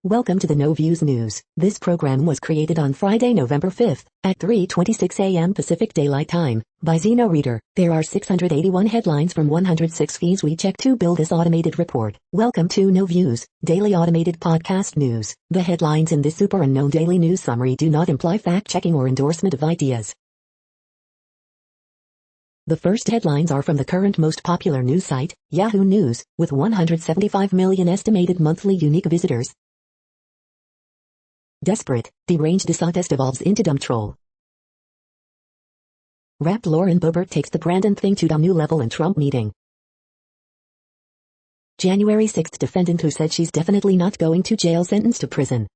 Welcome to the No Views News. This program was created on Friday, November 5th, at 3:26 a.m. Pacific Daylight Time, by Zeno Reader. There are 681 headlines from 106 feeds we check to build this automated report. Welcome to No Views, daily automated podcast news. The headlines in this super unknown daily news summary do not imply fact-checking or endorsement of ideas. The first headlines are from the current most popular news site, Yahoo News, with 175 million estimated monthly unique visitors. Desperate, deranged DeSantis devolves into dumb troll. Rep. Lauren Boebert takes the Brandon thing to a new level in Trump meeting. January 6th defendant who said she's definitely not going to jail sentenced to prison.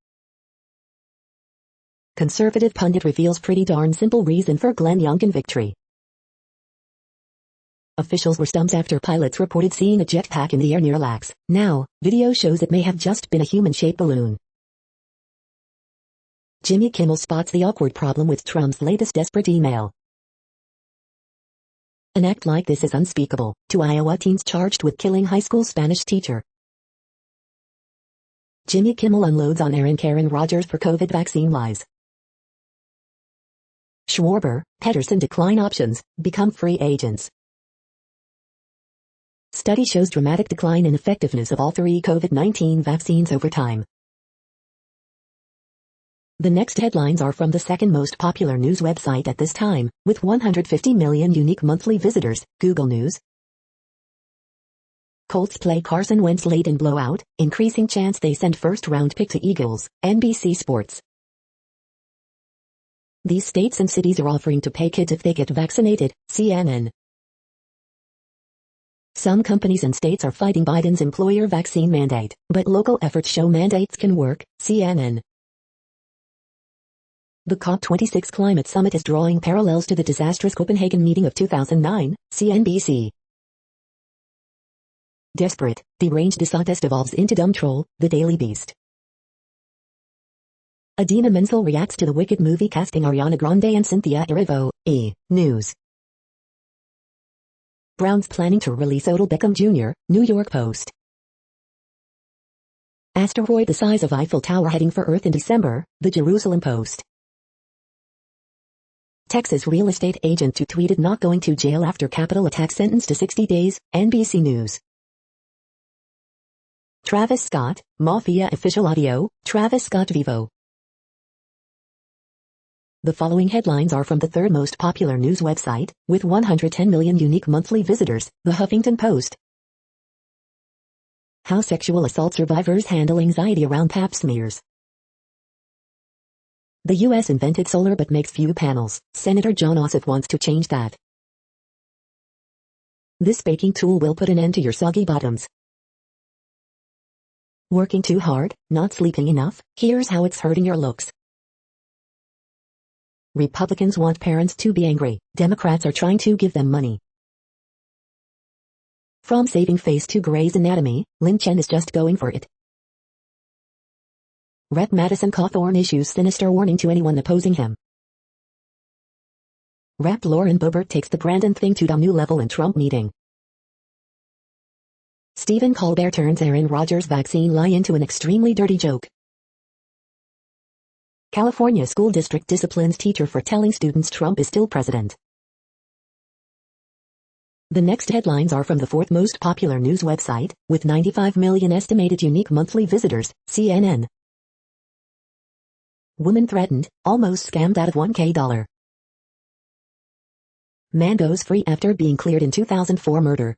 Conservative pundit reveals pretty darn simple reason for Glenn Youngkin victory. Officials were stumped after pilots reported seeing a jetpack in the air near Lax. Now, video shows it may have just been a human-shaped balloon. Jimmy Kimmel spots the awkward problem with Trump's latest desperate email. An act like this is unspeakable to Iowa teens charged with killing high school Spanish teacher. Jimmy Kimmel unloads on Aaron Karen Rodgers for COVID vaccine lies. Schwarber, Pedersen decline options, become free agents. Study shows dramatic decline in effectiveness of all three COVID-19 vaccines over time. The next headlines are from the second most popular news website at this time, with 150 million unique monthly visitors, Google News. Colts play Carson Wentz late in blowout, increasing chance they send first-round pick to Eagles, NBC Sports. These states and cities are offering to pay kids if they get vaccinated, CNN. Some companies and states are fighting Biden's employer vaccine mandate, but local efforts show mandates can work, CNN. The COP26 climate summit is drawing parallels to the disastrous Copenhagen meeting of 2009, CNBC. Desperate, deranged DeSantis devolves into dumb troll, the Daily Beast. Idina Menzel reacts to the Wicked movie casting Ariana Grande and Cynthia Erivo, News. Browns planning to release Odell Beckham Jr., New York Post. Asteroid the size of Eiffel Tower heading for Earth in December, the Jerusalem Post. Texas real estate agent who tweeted not going to jail after Capitol attack sentenced to 60 days, NBC News. Travis Scott, Mafia official audio, Travis Scott Vivo. The following headlines are from the third most popular news website, with 110 million unique monthly visitors, The Huffington Post. How sexual assault survivors handle anxiety around pap smears. The U.S. invented solar but makes few panels. Senator Jon Ossoff wants to change that. This baking tool will put an end to your soggy bottoms. Working too hard, not sleeping enough, here's how it's hurting your looks. Republicans want parents to be angry. Democrats are trying to give them money. From saving face to Grey's Anatomy, Lin Chen is just going for it. Rep. Madison Cawthorn issues sinister warning to anyone opposing him. Rep. Lauren Boebert takes the Brandon thing to a new level in Trump meeting. Stephen Colbert turns Aaron Rodgers vaccine lie into an extremely dirty joke. California school district disciplines teacher for telling students Trump is still president. The next headlines are from the fourth most popular news website, with 95 million estimated unique monthly visitors, CNN. Woman threatened, almost scammed out of $1,000. Man goes free after being cleared in 2004 murder.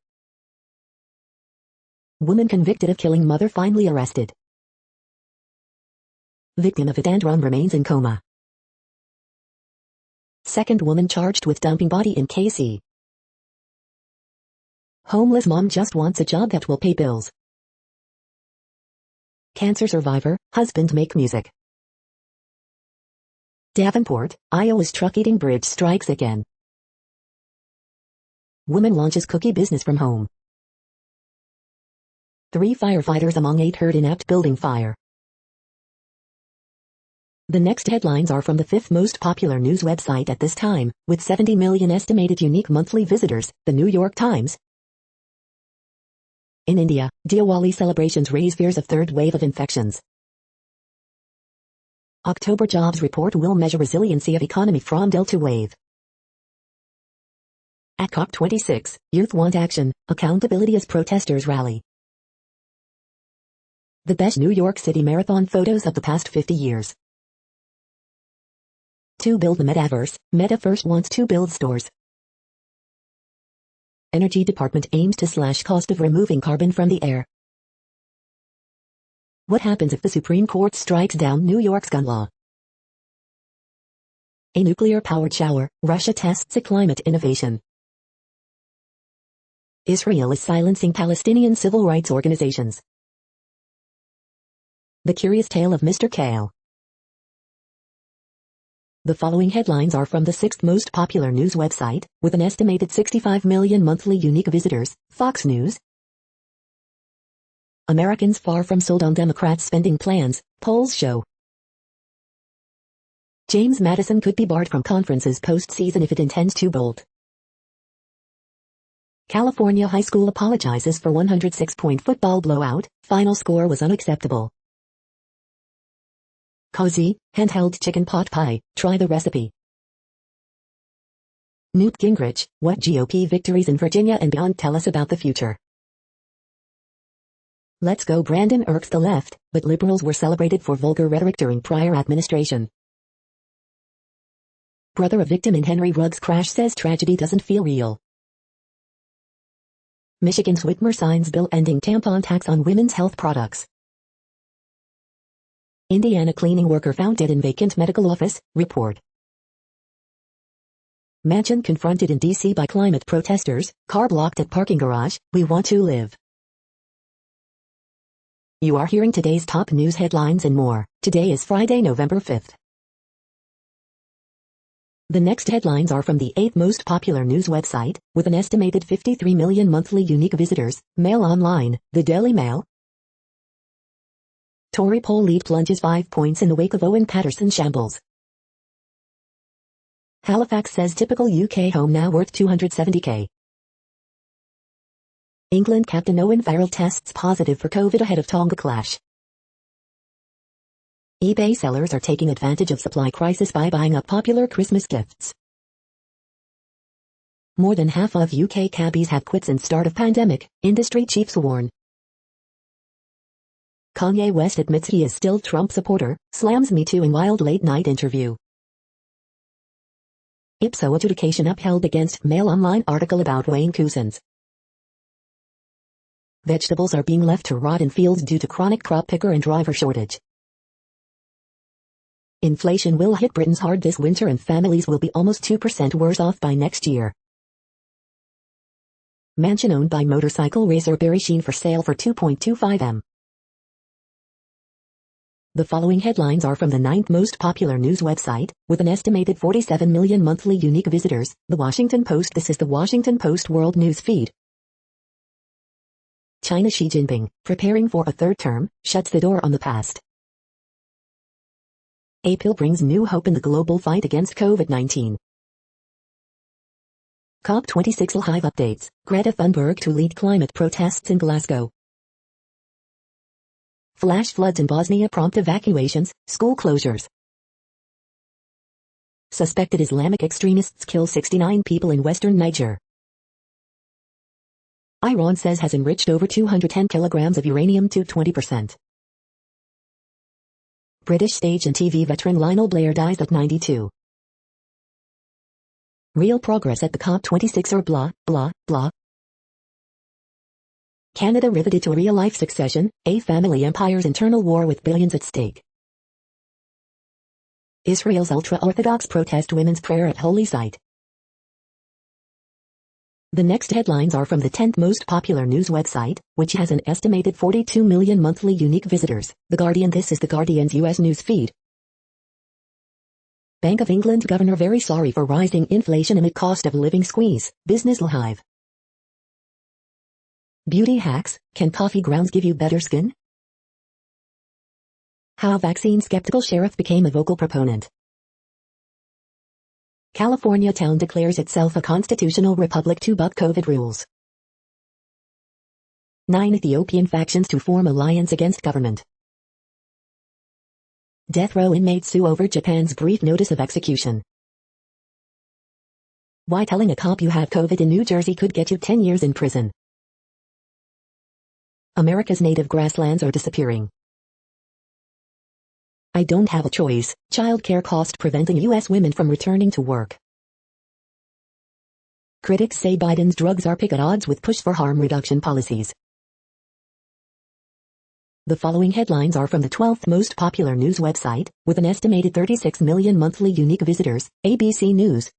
Woman convicted of killing mother finally arrested. Victim of Vidandrum remains in coma. Second woman charged with dumping body in KC. Homeless mom just wants a job that will pay bills. Cancer survivor, husband make music. Davenport, Iowa's truck-eating bridge strikes again. Woman launches cookie business from home. 3 firefighters among 8 hurt in apt building fire. The next headlines are from the fifth most popular news website at this time, with 70 million estimated unique monthly visitors, the New York Times. In India, Diwali celebrations raise fears of third wave of infections. October jobs report will measure resiliency of economy from Delta wave. At COP26, youth want action, accountability as protesters rally. The best New York City marathon photos of the past 50 years. To build the metaverse, Meta first wants to build stores. Energy Department aims to slash cost of removing carbon from the air. What happens if the Supreme Court strikes down New York's gun law? A nuclear-powered shower, Russia tests a climate innovation. Israel is silencing Palestinian civil rights organizations. The Curious Tale of Mr. Kale. The following headlines are from the sixth most popular news website, with an estimated 65 million monthly unique visitors, Fox News. Americans far from sold on Democrats' spending plans, polls show. James Madison could be barred from conferences postseason if it intends to bolt. California high school apologizes for 106-point football blowout, final score was unacceptable. Cozy, handheld chicken pot pie, try the recipe. Newt Gingrich, what GOP victories in Virginia and beyond tell us about the future. Let's go Brandon irks the left, but liberals were celebrated for vulgar rhetoric during prior administration. Brother of victim in Henry Ruggs crash says tragedy doesn't feel real. Michigan's Whitmer signs bill ending tampon tax on women's health products. Indiana cleaning worker found dead in vacant medical office, report. Mansion confronted in D.C. by climate protesters, car blocked at parking garage, we want to live. You are hearing today's top news headlines and more. Today is Friday, November 5th. The next headlines are from the 8th most popular news website, with an estimated 53 million monthly unique visitors, Mail Online, the Daily Mail. Tory poll lead plunges 5 points in the wake of Owen Paterson shambles. Halifax says typical UK home now worth $270k. England captain Owen Farrell tests positive for COVID ahead of Tonga clash. eBay sellers are taking advantage of supply crisis by buying up popular Christmas gifts. More than half of UK cabbies have quit since start of pandemic, industry chiefs warn. Kanye West admits he is still Trump supporter, slams Me Too in wild late-night interview. Ipso adjudication upheld against Mail Online article about Wayne Couzens. Vegetables are being left to rot in fields due to chronic crop picker and driver shortage. Inflation will hit Britons hard this winter and families will be almost 2% worse off by next year. Mansion owned by motorcycle racer Barry Sheen for sale for $2.25 million. The following headlines are from the 9th most popular news website, with an estimated 47 million monthly unique visitors, The Washington Post. This is the Washington Post World News Feed. China Xi Jinping, preparing for a third term, shuts the door on the past. A pill brings new hope in the global fight against COVID-19. COP26 live updates, Greta Thunberg to lead climate protests in Glasgow. Flash floods in Bosnia prompt evacuations, school closures. Suspected Islamic extremists kill 69 people in western Niger. Iran says has enriched over 210 kilograms of uranium to 20%. British stage and TV veteran Lionel Blair dies at 92. Real progress at the COP26 or blah, blah, blah. Canada riveted to real-life succession, a family empire's internal war with billions at stake. Israel's ultra-Orthodox protest women's prayer at holy site. The next headlines are from the 10th most popular news website, which has an estimated 42 million monthly unique visitors, The Guardian. This is The Guardian's US news feed. Bank of England governor very sorry for rising inflation amid cost of living squeeze, Business Live. Beauty hacks, can coffee grounds give you better skin? How vaccine skeptical sheriff became a vocal proponent. California town declares itself a constitutional republic to buck COVID rules. 9 Ethiopian factions to form alliance against government. Death row inmates sue over Japan's brief notice of execution. Why telling a cop you have COVID in New Jersey could get you 10 years in prison. America's native grasslands are disappearing. I don't have a choice. Childcare cost preventing U.S. women from returning to work. Critics say Biden's drugs are at odds with push for harm reduction policies. The following headlines are from the 12th most popular news website, with an estimated 36 million monthly unique visitors, ABC News.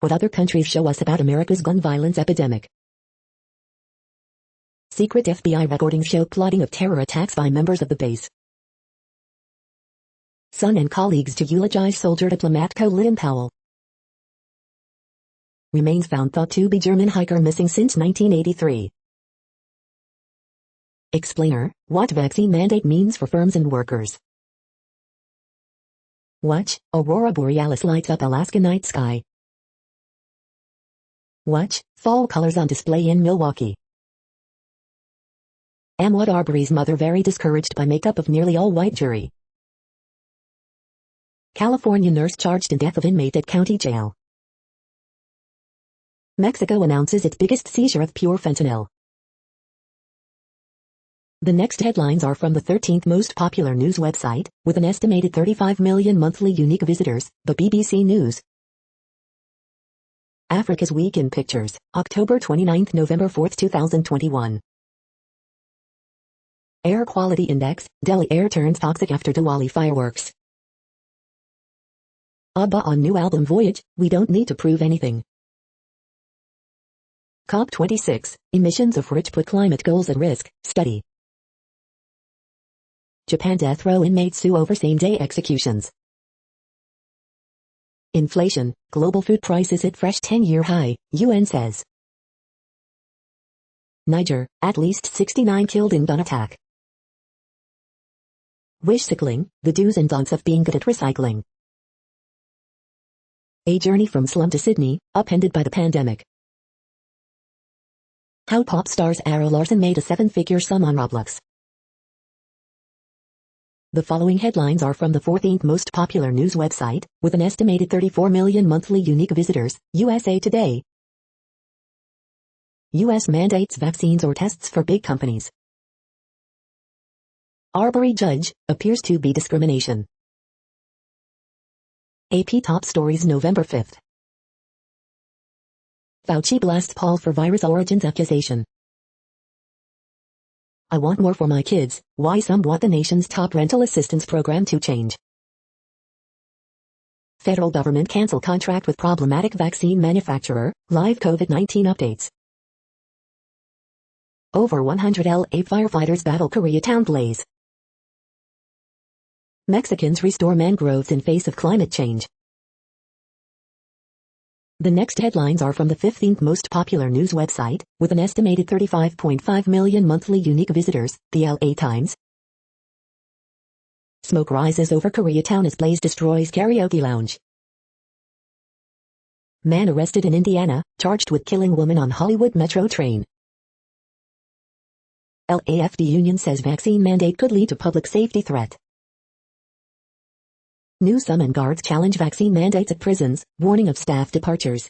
What other countries show us about America's gun violence epidemic. Secret FBI recordings show plotting of terror attacks by members of the base. Son and colleagues to eulogize soldier diplomat Colin Powell. Remains found thought to be German hiker missing since 1983. Explainer, what vaccine mandate means for firms and workers. Watch, Aurora Borealis lights up Alaska night sky. Watch, fall colors on display in Milwaukee. Ahmaud Arbery's mother very discouraged by makeup of nearly all-white jury. California nurse charged in death of inmate at county jail. Mexico announces its biggest seizure of pure fentanyl. The next headlines are from the 13th most popular news website, with an estimated 35 million monthly unique visitors, the BBC News. Africa's Week in Pictures, October 29, November 4, 2021. Air Quality Index, Delhi air turns toxic after Diwali fireworks. ABBA on new album Voyage, we don't need to prove anything. COP26, emissions of rich put climate goals at risk, study. Japan death row inmates sue over same-day executions. Inflation, global food prices hit fresh 10-year high, UN says. Niger, at least 69 killed in gun attack. Wish cycling, the do's and don'ts of being good at recycling. A journey from slum to Sydney, upended by the pandemic. How pop stars Ara Larson made a seven-figure sum on Roblox. The following headlines are from the 14th most popular news website, with an estimated 34 million monthly unique visitors, USA Today. U.S. mandates vaccines or tests for big companies. Arbery judge, appears to be discrimination. AP top stories November 5th. Fauci blasts Paul for virus origins accusation. I want more for my kids, why some want the nation's top rental assistance program to change. Federal government cancel contract with problematic vaccine manufacturer, live COVID-19 updates. Over 100 LA firefighters battle Koreatown blaze. Mexicans restore mangroves in face of climate change. The next headlines are from the 15th most popular news website, with an estimated 35.5 million monthly unique visitors, the LA Times. Smoke rises over Koreatown as blaze destroys karaoke lounge. Man arrested in Indiana, charged with killing woman on Hollywood Metro train. LAFD union says vaccine mandate could lead to public safety threat. New Summon guards challenge vaccine mandates at prisons, warning of staff departures.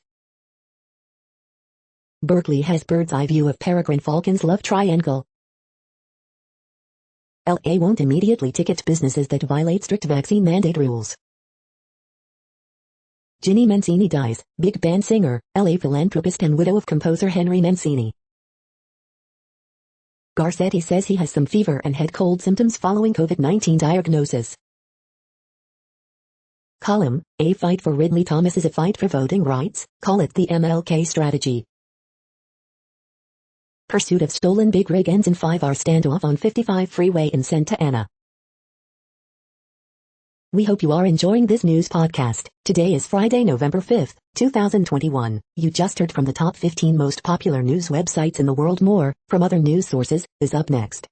Berkeley has bird's eye view of peregrine falcon's love triangle. LA won't immediately ticket businesses that violate strict vaccine mandate rules. Ginny Mancini dies, big band singer, LA philanthropist and widow of composer Henry Mancini. Garcetti says he has some fever and head cold symptoms following COVID-19 diagnosis. Column, a fight for Ridley Thomas is a fight for voting rights, call it the MLK strategy. Pursuit of stolen big rig ends in 5-hour standoff on 55 freeway in Santa Ana. We hope you are enjoying this news podcast. Today is Friday, November 5th, 2021. You just heard from the top 15 most popular news websites in the world. More, from other news sources, is up next.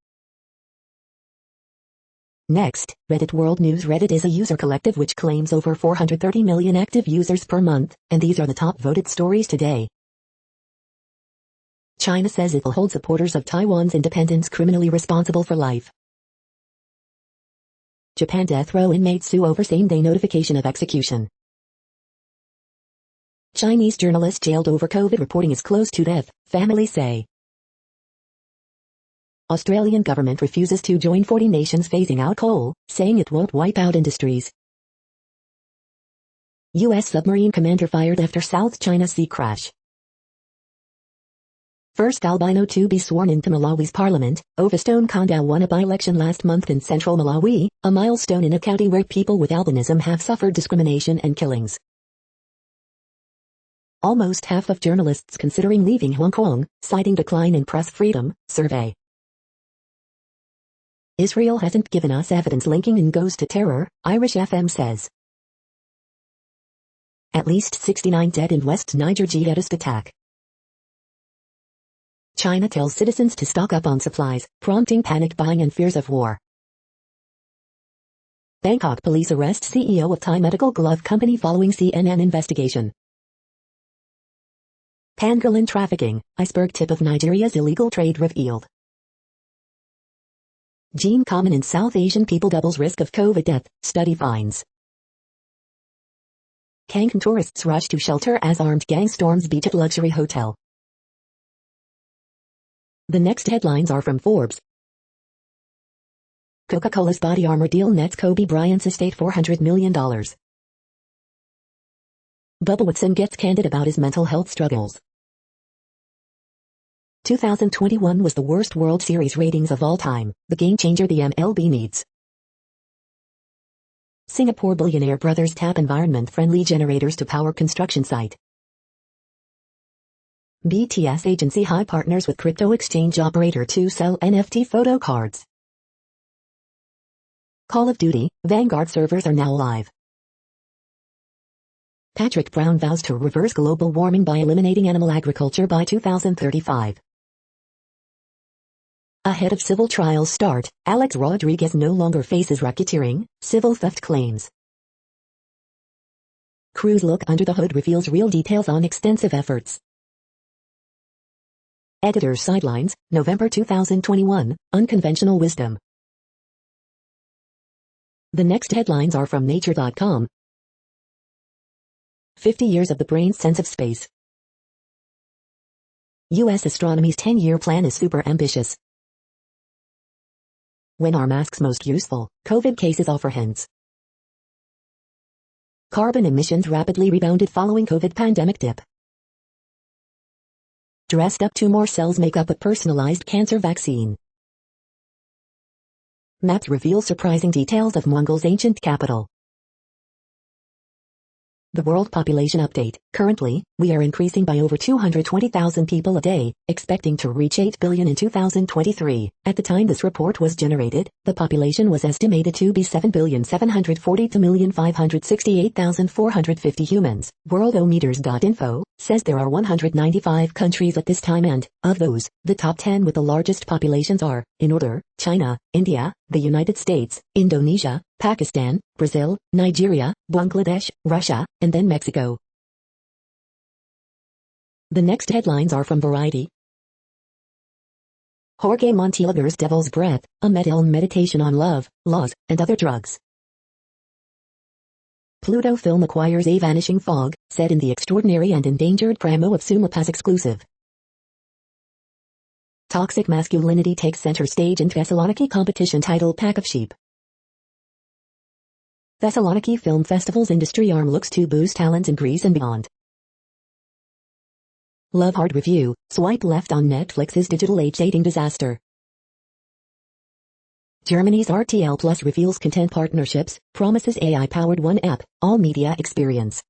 Next, Reddit World News. Reddit is a user collective which claims over 430 million active users per month, and these are the top voted stories today. China says it will hold supporters of Taiwan's independence criminally responsible for life. Japan death row inmates sue over same-day notification of execution. Chinese journalist jailed over COVID reporting is close to death, families say. Australian government refuses to join 40 nations phasing out coal, saying it won't wipe out industries. U.S. submarine commander fired after South China Sea crash. First albino to be sworn into Malawi's parliament, Ovastone Kondow won a by-election last month in central Malawi, a milestone in a county where people with albinism have suffered discrimination and killings. Almost half of journalists considering leaving Hong Kong, citing decline in press freedom, survey. Israel hasn't given us evidence linking Ngos to terror, Irish FM says. At least 69 dead in West Niger jihadist attack. China tells citizens to stock up on supplies, prompting panic buying and fears of war. Bangkok police arrest CEO of Thai medical glove company following CNN investigation. Pangolin trafficking, iceberg tip of Nigeria's illegal trade revealed. Gene common in South Asian people doubles risk of COVID death, study finds. Cancun tourists rush to shelter as armed gang storms beach at luxury hotel. The next headlines are from Forbes. Coca-Cola's body armor deal nets Kobe Bryant's estate $400 million. Bubba Watson gets candid about his mental health struggles. 2021 was the worst World Series ratings of all time, the game changer the MLB needs. Singapore billionaire brothers tap environment-friendly generators to power construction site. BTS agency high partners with crypto exchange operator to sell NFT photo cards. Call of Duty, Vanguard servers are now live. Patrick Brown vows to reverse global warming by eliminating animal agriculture by 2035. Ahead of civil trials start, Alex Rodriguez no longer faces racketeering, civil theft claims. Cruise look under the hood reveals real details on extensive efforts. Editor's sidelines, November 2021, unconventional wisdom. The next headlines are from Nature.com. 50 years of the brain's sense of space. U.S. astronomy's 10-year plan is super ambitious. When are masks most useful? COVID cases offer hints. Carbon emissions rapidly rebounded following COVID pandemic dip. Dressed up tumor cells make up a personalized cancer vaccine. Maps reveal surprising details of Mongols' ancient capital. The World Population Update. Currently, we are increasing by over 220,000 people a day, expecting to reach 8 billion in 2023. At the time this report was generated, the population was estimated to be 7,742,568,450 humans. Worldometers.info says there are 195 countries at this time and, of those, the top 10 with the largest populations are, in order, China, India, the United States, Indonesia, Pakistan, Brazil, Nigeria, Bangladesh, Russia, and then Mexico. The next headlines are from Variety. Jorge Montielguer's Devil's Breath, a meditation on love, laws, and other drugs. Pluto film acquires a vanishing fog, set in the extraordinary and endangered Pramo of Sumapas exclusive. Toxic masculinity takes center stage in Thessaloniki competition titled Pack of Sheep. Thessaloniki Film Festival's industry arm looks to boost talent in Greece and beyond. Love Hard Review, swipe left on Netflix's digital age dating disaster. Germany's RTL Plus reveals content partnerships, promises AI-powered one app, all media experience.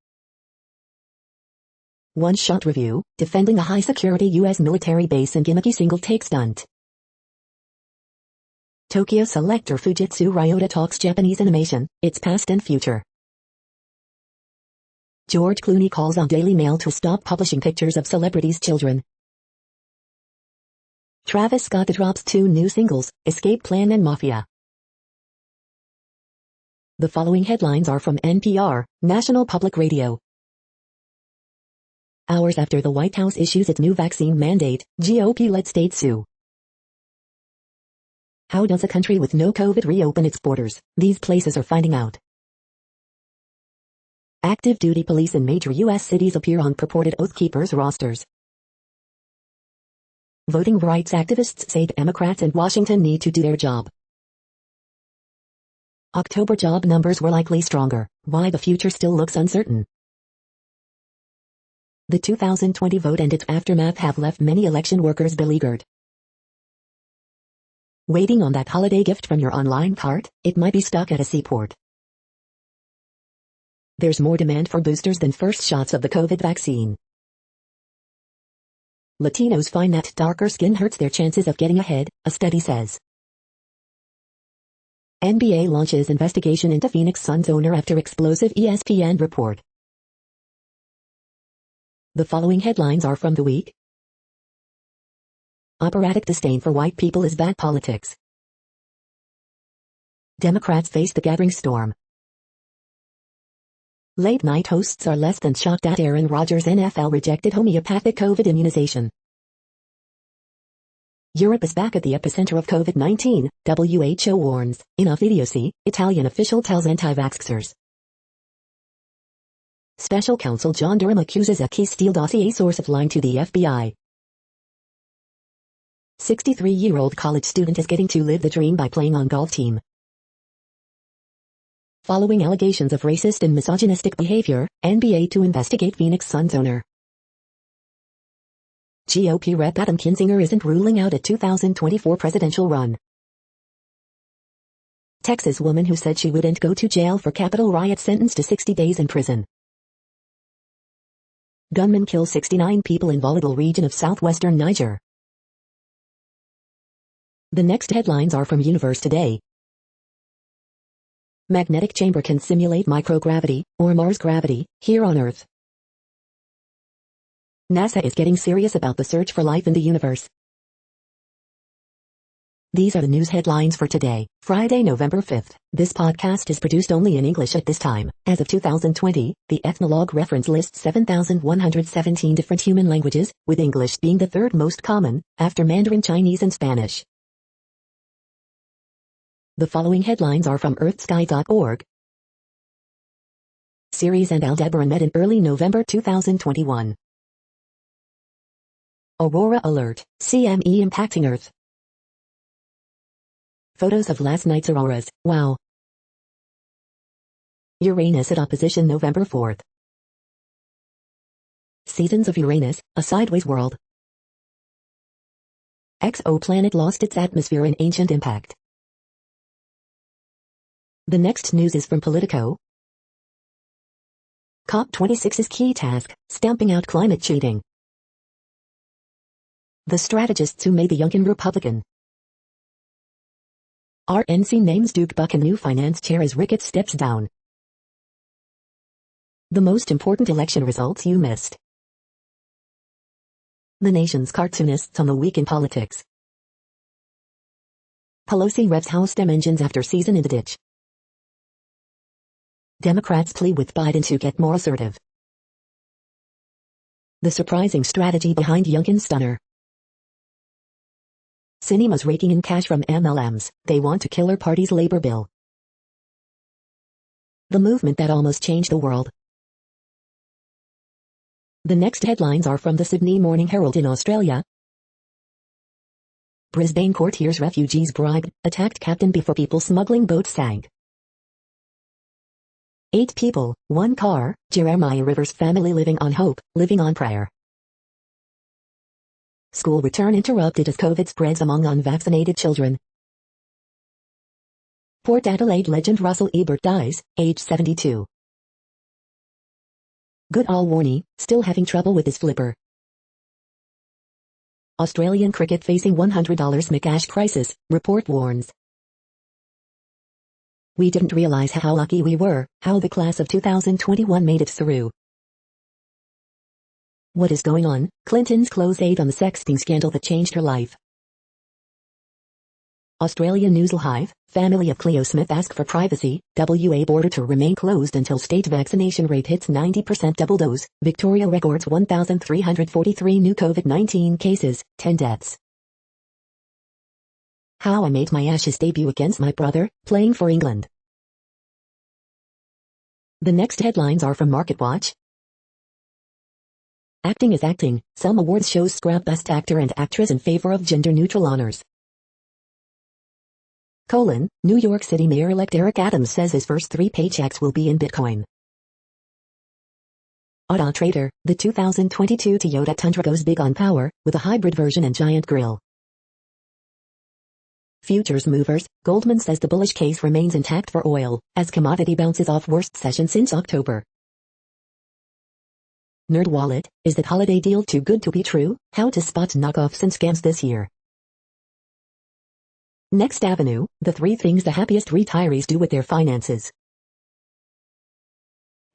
One Shot Review, defending a high-security U.S. military base in gimmicky single-take stunt. Tokyo selector Fujitsu Ryota talks Japanese animation, its past and future. George Clooney calls on Daily Mail to stop publishing pictures of celebrities' children. Travis Scott drops 2 new singles, Escape Plan and Mafia. The following headlines are from NPR, National Public Radio. Hours after the White House issues its new vaccine mandate, GOP-led states sue. How does a country with no COVID reopen its borders? These places are finding out. Active duty police in major U.S. cities appear on purported Oath Keepers rosters. Voting rights activists say Democrats in Washington need to do their job. October job numbers were likely stronger. Why the future still looks uncertain. The 2020 vote and its aftermath have left many election workers beleaguered. Waiting on that holiday gift from your online cart? It might be stuck at a seaport. There's more demand for boosters than first shots of the COVID vaccine. Latinos find that darker skin hurts their chances of getting ahead, a study says. NBA launches investigation into Phoenix Suns owner after explosive ESPN report. The following headlines are from the week. Operatic disdain for white people is bad politics. Democrats face the gathering storm. Late-night hosts are less than shocked at Aaron Rodgers' NFL rejected homeopathic COVID immunization. Europe is back at the epicenter of COVID-19, WHO warns. In a idiocy, Italian official tells anti-vaxxers. Special counsel John Durham accuses a key Steele dossier source of lying to the FBI. 63-year-old college student is getting to live the dream by playing on golf team. Following allegations of racist and misogynistic behavior, NBA to investigate Phoenix Suns owner. GOP Rep Adam Kinzinger isn't ruling out a 2024 presidential run. Texas woman who said she wouldn't go to jail for Capitol riot sentenced to 60 days in prison. Gunman kills 69 people in volatile region of southwestern Niger. The next headlines are from Universe Today. Magnetic chamber can simulate microgravity, or Mars gravity, here on Earth. NASA is getting serious about the search for life in the universe. These are the news headlines for today, Friday, November 5th. This podcast is produced only in English at this time. As of 2020, the Ethnologue reference lists 7,117 different human languages, with English being the third most common, after Mandarin Chinese and Spanish. The following headlines are from earthsky.org. Ceres and Aldebaran met in early November 2021. Aurora alert, CME impacting Earth. Photos of last night's auroras, wow. Uranus at opposition November 4th. Seasons of Uranus, a sideways world. Exoplanet lost its atmosphere in ancient impact. The next news is from Politico. COP26's key task, stamping out climate cheating. The strategists who made the Yunkin Republican. RNC names Duke Buchan new finance chair as Ricketts steps down. The most important election results you missed. The nation's cartoonists on the week in politics. Pelosi revs House Dem engines after season in the ditch. Democrats plead with Biden to get more assertive. The surprising strategy behind Youngkin's stunner. Cinemas raking in cash from MLMs, they want to kill our party's labor bill. The movement that almost changed the world. The next headlines are from the Sydney Morning Herald in Australia. Brisbane court hears refugees bribed, attacked captain before people smuggling boat sank. 8 people, 1 car, Jeremiah Rivers family living on hope, living on prayer. School return interrupted as COVID spreads among unvaccinated children. Port Adelaide legend Russell Ebert dies, age 72. Goodall Warney, still having trouble with his flipper. Australian cricket facing $100 McAsh crisis, report warns. We didn't realize how lucky we were, how the class of 2021 made it through. What is going on? Clinton's close aide on the sexting scandal that changed her life. Australian Newsel Hive, family of Cleo Smith ask for privacy, WA border to remain closed until state vaccination rate hits 90% double dose, Victoria records 1,343 new COVID-19 cases, 10 deaths. How I made my Ashes debut against my brother, playing for England. The next headlines are from MarketWatch. Acting is acting. Some awards shows scrap Best Actor and Actress in favor of gender-neutral honors. New York City Mayor-elect Eric Adams says his first 3 paychecks will be in Bitcoin. Auto Trader, the 2022 Toyota Tundra goes big on power, with a hybrid version and giant grille. Futures movers, Goldman says the bullish case remains intact for oil, as commodity bounces off worst session since October. NerdWallet, is that holiday deal too good to be true? How to spot knockoffs and scams this year. Next Avenue, the 3 things the happiest retirees do with their finances.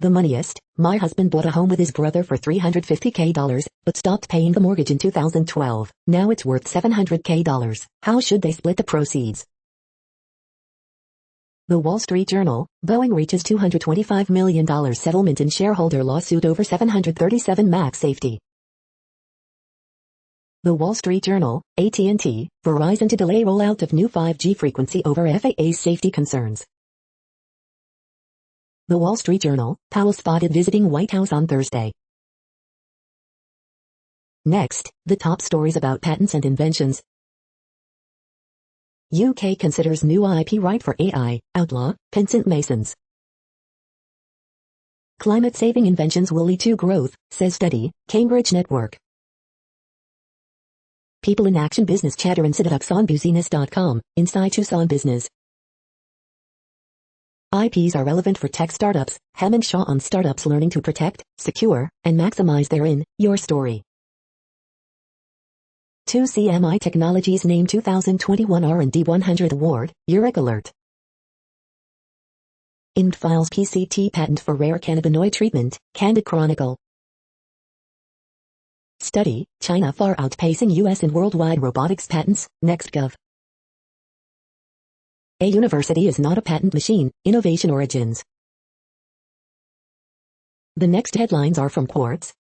The moneyest, my husband bought a home with his brother for $350K, but stopped paying the mortgage in 2012. Now it's worth $700K. How should they split the proceeds? The Wall Street Journal, Boeing reaches $225 million settlement in shareholder lawsuit over 737 MAX safety. The Wall Street Journal, AT&T, Verizon to delay rollout of new 5G frequency over FAA's safety concerns. The Wall Street Journal, Powell spotted visiting White House on Thursday. Next, the top stories about patents and inventions. UK considers new IP right for AI, outlaw, Pinsent Masons. Climate-saving inventions will lead to growth, says study, Cambridge Network. People in Action Business Chatter and Sit-ups on business.com, Inside Tucson Business. IPs are relevant for tech startups, Hemming Shaw on startups learning to protect, secure, and maximize their your story. 2CMI Technologies named 2021 R&D 100 Award, Eureka Alert. IND files PCT patent for rare cannabinoid treatment, Candid Chronicle. Study, China far outpacing US in worldwide robotics patents, NextGov. A university is not a patent machine, Innovation Origins. The next headlines are from Quartz.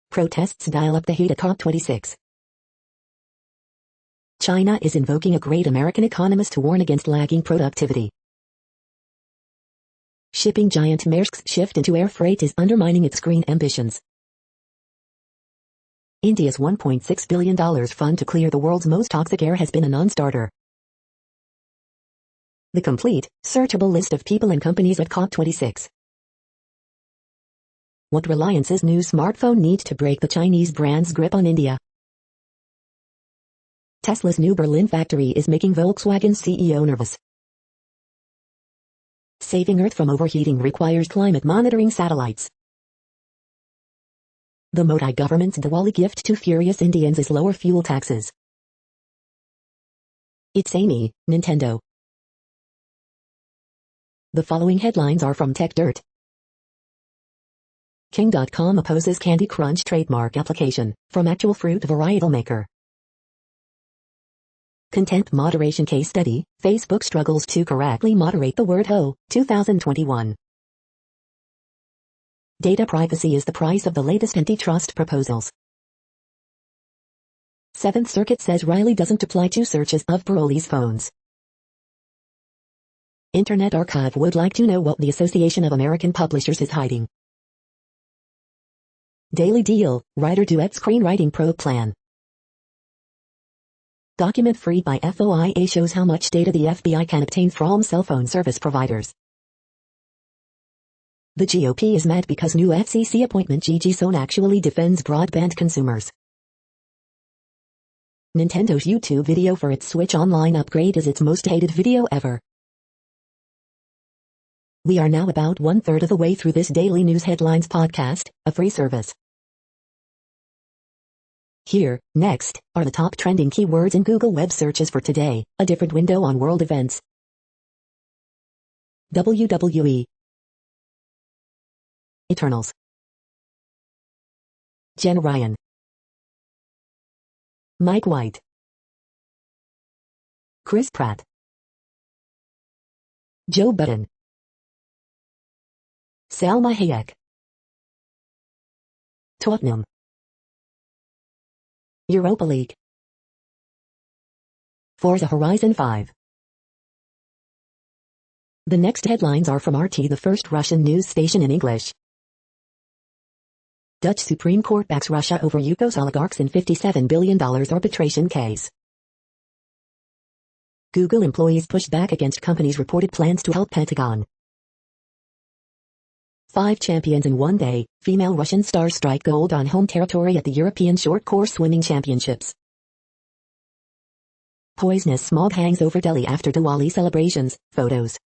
Protests dial up the heat at COP26. China is invoking a great American economist to warn against lagging productivity. Shipping giant Maersk's shift into air freight is undermining its green ambitions. India's $1.6 billion fund to clear the world's most toxic air has been a non-starter. The complete, searchable list of people and companies at COP26. What Reliance's new smartphone needs to break the Chinese brand's grip on India. Tesla's new Berlin factory is making Volkswagen CEO nervous. Saving Earth from overheating requires climate monitoring satellites. The Modi government's Diwali gift to furious Indians is lower fuel taxes. It's Amy, Nintendo. The following headlines are from TechDirt. King.com opposes Candy Crunch trademark application, from actual fruit varietal maker. Content moderation case study, Facebook struggles to correctly moderate the word ho, 2021. Data privacy is the price of the latest antitrust proposals. Seventh Circuit says Riley doesn't apply to searches of parolees' phones. Internet Archive would like to know what the Association of American Publishers is hiding. Daily Deal, Writer Duet Screenwriting Pro Plan. Document freed by FOIA shows how much data the FBI can obtain from cell phone service providers. The GOP is mad because new FCC appointment Gigi Sohn actually defends broadband consumers. Nintendo's YouTube video for its Switch Online upgrade is its most hated video ever. We are now about 1/3 of the way through this daily news headlines podcast, a free service. Here, next, are the top trending keywords in Google web searches for today, a different window on world events. WWE. Eternals. Jen Ryan. Mike White. Chris Pratt. Joe Budden. Salma Hayek. Tottenham. Europa League. Forza Horizon 5. The next headlines are from RT, the first Russian news station in English. Dutch Supreme Court backs Russia over Yukos oligarchs in $57 billion arbitration case. Google employees push back against company's reported plans to help Pentagon. 5 champions in one day, female Russian stars strike gold on home territory at the European Short Course Swimming Championships. Poisonous smog hangs over Delhi after Diwali celebrations, photos.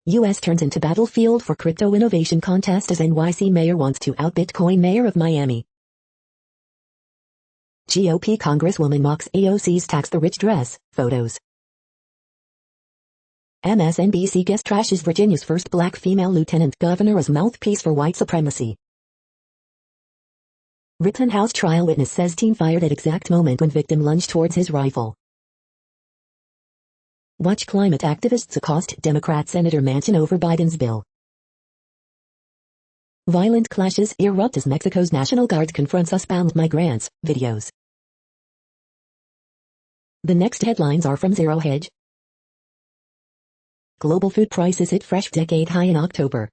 U.S. turns into battlefield for crypto innovation contest as NYC mayor wants to out Bitcoin mayor of Miami. GOP Congresswoman mocks AOC's tax the rich dress, photos. MSNBC guest trashes Virginia's first black female lieutenant governor as mouthpiece for white supremacy. Rittenhouse trial witness says teen fired at exact moment when victim lunged towards his rifle. Watch climate activists accost Democrat Senator Manchin over Biden's bill. Violent clashes erupt as Mexico's National Guard confronts us-bound migrants, videos. The next headlines are from Zero Hedge. Global food prices hit fresh decade high in October.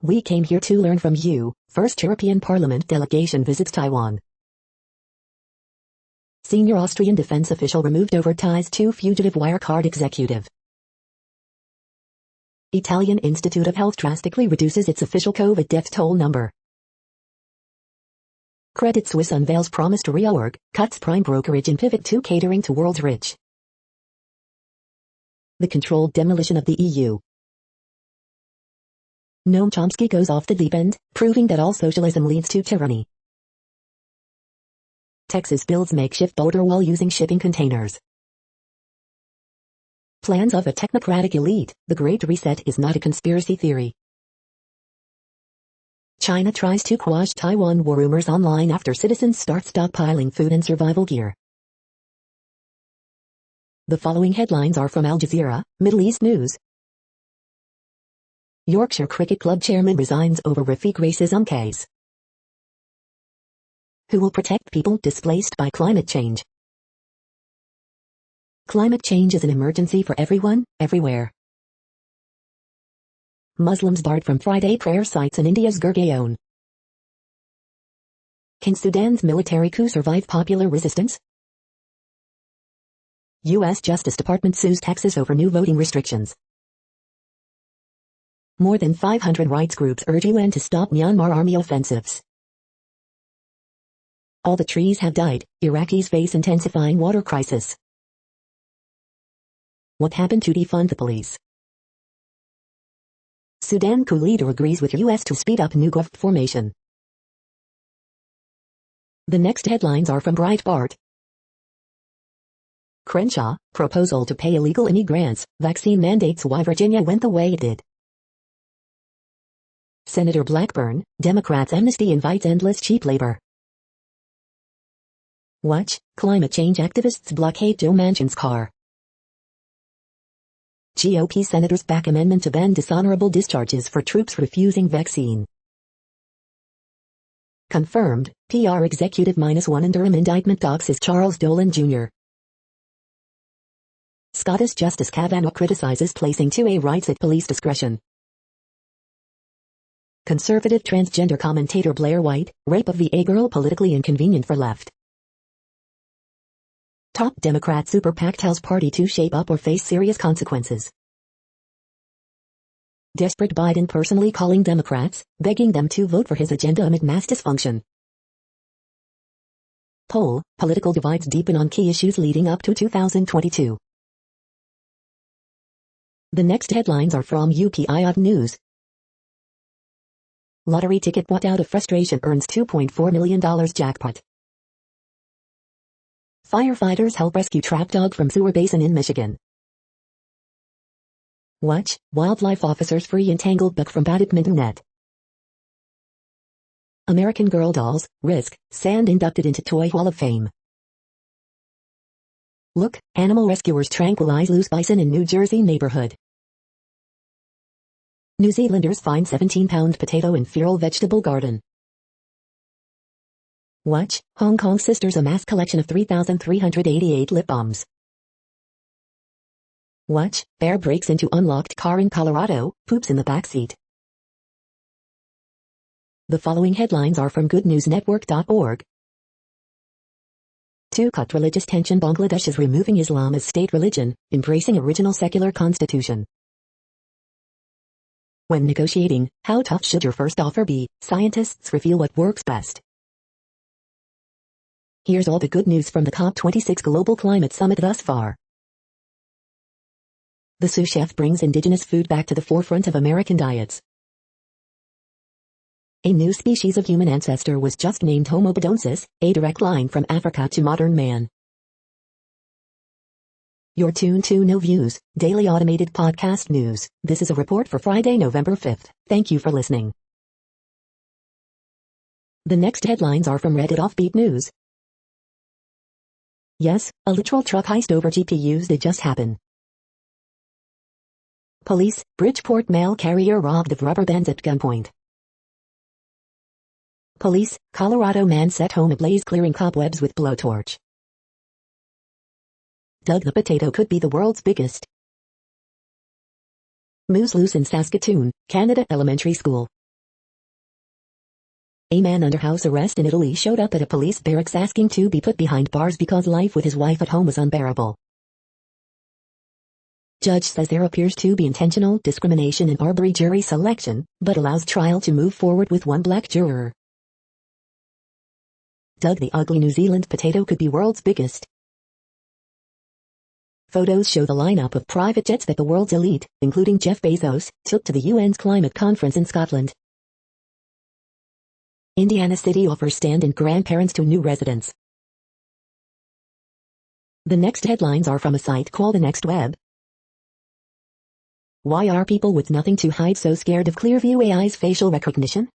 We came here to learn from you. First European Parliament delegation visits Taiwan. Senior Austrian defense official removed over ties to fugitive Wirecard executive. Italian Institute of Health drastically reduces its official COVID death toll number. Credit Suisse unveils promised reorg, cuts prime brokerage and pivot to catering to world's rich. The controlled demolition of the EU. Noam Chomsky goes off the deep end, proving that all socialism leads to tyranny. Texas builds makeshift border wall using shipping containers. Plans of a technocratic elite, the Great Reset is not a conspiracy theory. China tries to quash Taiwan war rumors online after citizens start stockpiling food and survival gear. The following headlines are from Al Jazeera, Middle East News. Yorkshire Cricket Club chairman resigns over Rafiq racism case. Who will protect people displaced by climate change? Climate change is an emergency for everyone, everywhere. Muslims barred from Friday prayer sites in India's Gurgaon. Can Sudan's military coup survive popular resistance? U.S. Justice Department sues Texas over new voting restrictions. More than 500 rights groups urge UN to stop Myanmar army offensives. All the trees have died, Iraqis face intensifying water crisis. What happened to defund the police? Sudan coup leader agrees with U.S. to speed up new government formation. The next headlines are from Breitbart. Crenshaw, proposal to pay illegal immigrants, vaccine mandates why Virginia went the way it did. Senator Blackburn, Democrats' amnesty invites endless cheap labor. Watch, climate change activists blockade Joe Manchin's car. GOP senators back amendment to ban dishonorable discharges for troops refusing vaccine. Confirmed, PR executive -1 in Durham indictment doxes Charles Dolan Jr. Scottish Justice Kavanaugh criticizes placing 2A rights at police discretion. Conservative transgender commentator Blair White, rape of VA girl politically inconvenient for left. Top Democrat super PAC tells party to shape up or face serious consequences. Desperate Biden personally calling Democrats, begging them to vote for his agenda amid mass dysfunction. Poll, political divides deepen on key issues leading up to 2022. The next headlines are from UPI News. Lottery ticket bought out of frustration earns $2.4 million jackpot. Firefighters help rescue trapped dog from sewer basin in Michigan. Watch, wildlife officers free entangled buck from badminton net. American Girl dolls, risk, sand inducted into Toy Hall of Fame. Look, animal rescuers tranquilize loose bison in New Jersey neighborhood. New Zealanders find 17-pound potato in feral vegetable garden. Watch, Hong Kong sisters amass collection of 3,388 lip balms. Watch, bear breaks into unlocked car in Colorado, poops in the backseat. The following headlines are from goodnewsnetwork.org. To cut religious tension, Bangladesh is removing Islam as state religion, embracing original secular constitution. When negotiating, how tough should your first offer be? Scientists reveal what works best. Here's all the good news from the COP26 Global Climate Summit thus far. The sous chef brings indigenous food back to the forefront of American diets. A new species of human ancestor was just named Homo bodonsis, a direct line from Africa to modern man. You're tuned to No Views, daily automated podcast news. This is a report for Friday, November 5th. Thank you for listening. The next headlines are from Reddit Offbeat News. Yes, a literal truck heist over GPUs did just happen. Police, Bridgeport mail carrier robbed of rubber bands at gunpoint. Police, Colorado man set home ablaze clearing cobwebs with blowtorch. Doug the potato could be the world's biggest. Moose loose in Saskatoon, Canada elementary school. A man under house arrest in Italy showed up at a police barracks asking to be put behind bars because life with his wife at home was unbearable. Judge says there appears to be intentional discrimination in Arbery jury selection, but allows trial to move forward with one black juror. Doug the ugly New Zealand potato could be world's biggest. Photos show the lineup of private jets that the world's elite, including Jeff Bezos, took to the UN's climate conference in Scotland. Indiana City offers stand-in grandparents to new residents. The next headlines are from a site called The Next Web. Why are people with nothing to hide so scared of Clearview AI's facial recognition?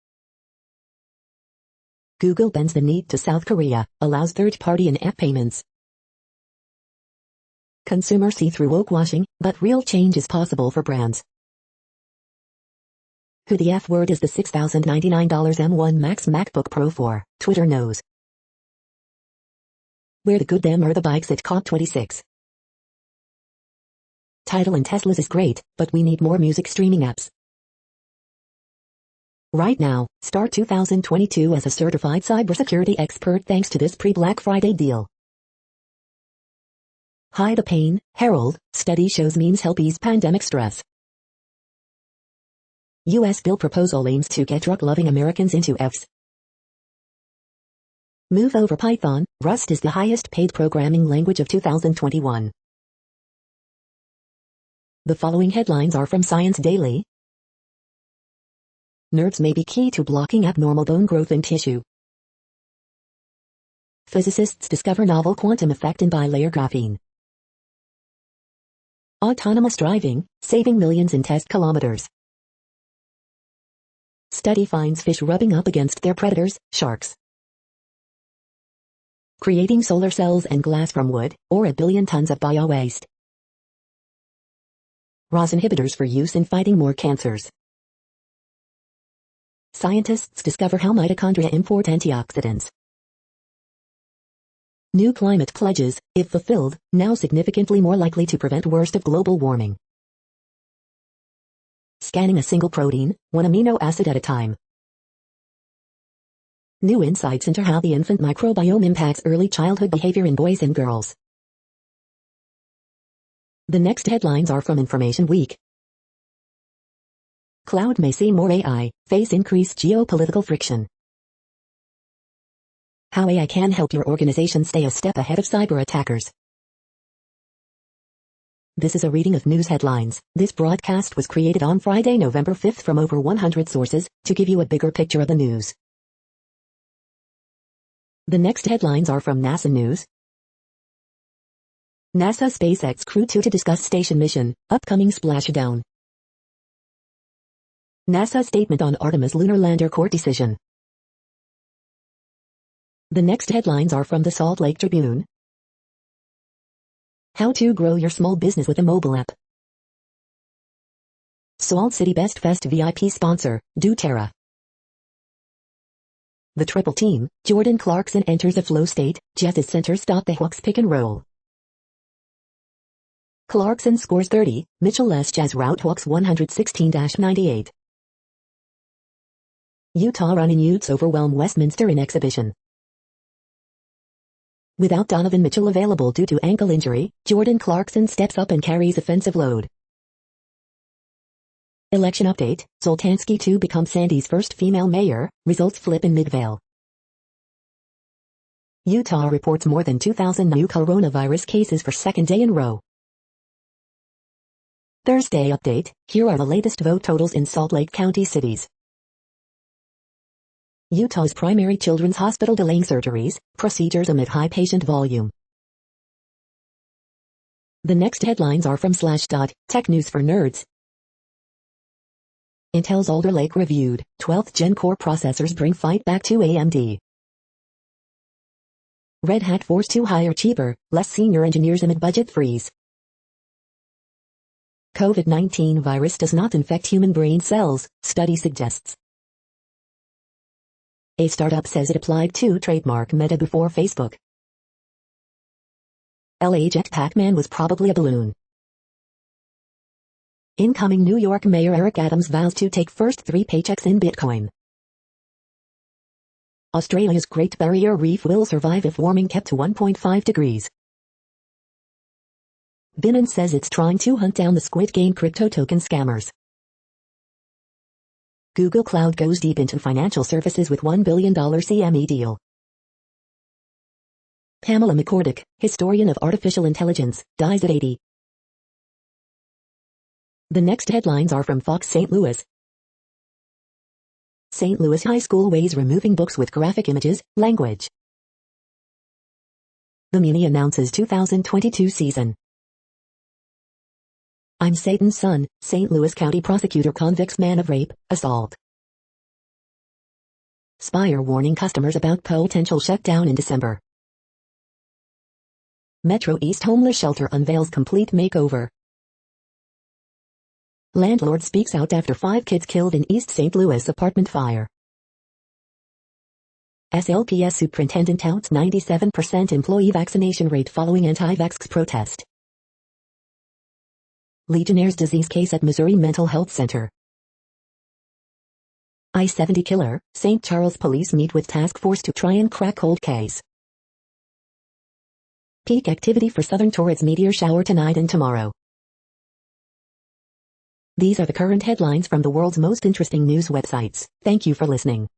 Google bends the knee to South Korea, allows third-party in-app payments. Consumers see through woke washing, but real change is possible for brands. Who the F word is the $6,099 M1 Max MacBook Pro for? Twitter knows. Where the good damn are the bikes at COP26? Tidal and Tesla's is great, but we need more music streaming apps. Right now, start 2022 as a certified cybersecurity expert thanks to this pre-Black Friday deal. Hide the pain, Herald, study shows memes help ease pandemic stress. U.S. bill proposal aims to get drug-loving Americans into Fs. Move over Python, Rust is the highest paid programming language of 2021. The following headlines are from Science Daily. Nerves may be key to blocking abnormal bone growth in tissue. Physicists discover novel quantum effect in bilayer graphene. Autonomous driving, saving millions in test kilometers. Study finds fish rubbing up against their predators, sharks. Creating solar cells and glass from wood, or 1 billion tons of bio-waste. ROS inhibitors for use in fighting more cancers. Scientists discover how mitochondria import antioxidants. New climate pledges, if fulfilled, now significantly more likely to prevent worst of global warming. Scanning a single protein, one amino acid at a time. New insights into how the infant microbiome impacts early childhood behavior in boys and girls. The next headlines are from Information Week. Cloud may see more AI, face increased geopolitical friction. How AI can help your organization stay a step ahead of cyber attackers. This is a reading of news headlines. This broadcast was created on Friday, November 5th from over 100 sources, to give you a bigger picture of the news. The next headlines are from NASA News. NASA SpaceX Crew 2 to discuss station mission, upcoming splashdown. NASA statement on Artemis lunar lander court decision. The next headlines are from the Salt Lake Tribune. How to grow your small business with a mobile app. Salt City Best Fest VIP sponsor, doTERRA. The triple team, Jordan Clarkson enters a flow state, Jazz center stop the Hawks pick and roll. Clarkson scores 30, Mitchell lets Jazz rout Hawks 116-98. Utah running Utes overwhelm Westminster in exhibition. Without Donovan Mitchell available due to ankle injury, Jordan Clarkson steps up and carries offensive load. Election update, Zoltansky to become Sandy's first female mayor, results flip in Midvale. Utah reports more than 2,000 new coronavirus cases for second day in row. Thursday update, here are the latest vote totals in Salt Lake County cities. Utah's primary children's hospital delaying surgeries, procedures amid high patient volume. The next headlines are from Slashdot, Tech News for Nerds. Intel's Alder Lake reviewed, 12th Gen Core processors bring fight back to AMD. Red Hat forced to hire cheaper, less senior engineers amid budget freeze. COVID-19 virus does not infect human brain cells, study suggests. A startup says it applied to trademark Meta before Facebook. LA Jetpack Man was probably a balloon. Incoming New York Mayor Eric Adams vows to take first 3 paychecks in Bitcoin. Australia's Great Barrier Reef will survive if warming kept to 1.5 degrees. Binance says it's trying to hunt down the Squid Game crypto token scammers. Google Cloud goes deep into financial services with $1 billion CME deal. Pamela McCordick, historian of artificial intelligence, dies at 80. The next headlines are from Fox St. Louis. St. Louis High School weighs removing books with graphic images, language. The Muni announces 2022 season. I'm Satan's son, St. Louis County prosecutor convicts man of rape, assault. Spire warning customers about potential shutdown in December. Metro East homeless shelter unveils complete makeover. Landlord speaks out after 5 kids killed in East St. Louis apartment fire. SLPS superintendent touts 97% employee vaccination rate following anti-vax protest. Legionnaire's disease case at Missouri Mental Health Center. I-70 killer, St. Charles police meet with task force to try and crack cold case. Peak activity for Southern Torrids meteor shower tonight and tomorrow. These are the current headlines from the world's most interesting news websites. Thank you for listening.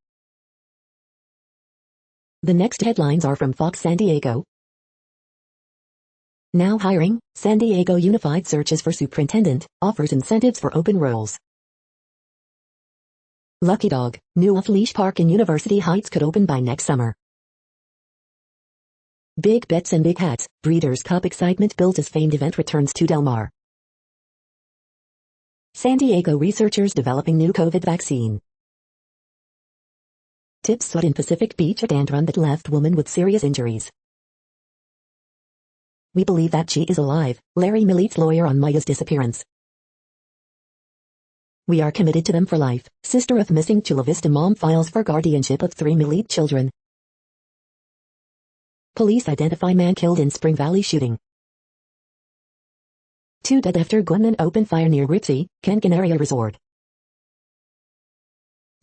The next headlines are from Fox San Diego. Now hiring, San Diego Unified searches for superintendent, offers incentives for open roles. Lucky Dog, new off-leash park in University Heights could open by next summer. Big bets and big hats, Breeders' Cup excitement builds as famed event returns to Del Mar. San Diego researchers developing new COVID vaccine. Tips sought in Pacific Beach and run that left woman with serious injuries. We believe that she is alive, Larry Millit's lawyer on Maya's disappearance. We are committed to them for life, sister of missing Chula Vista mom files for guardianship of 3 Millit children. Police identify man killed in Spring Valley shooting. 2 dead after gunman open fire near Ripsey, Kenken area resort.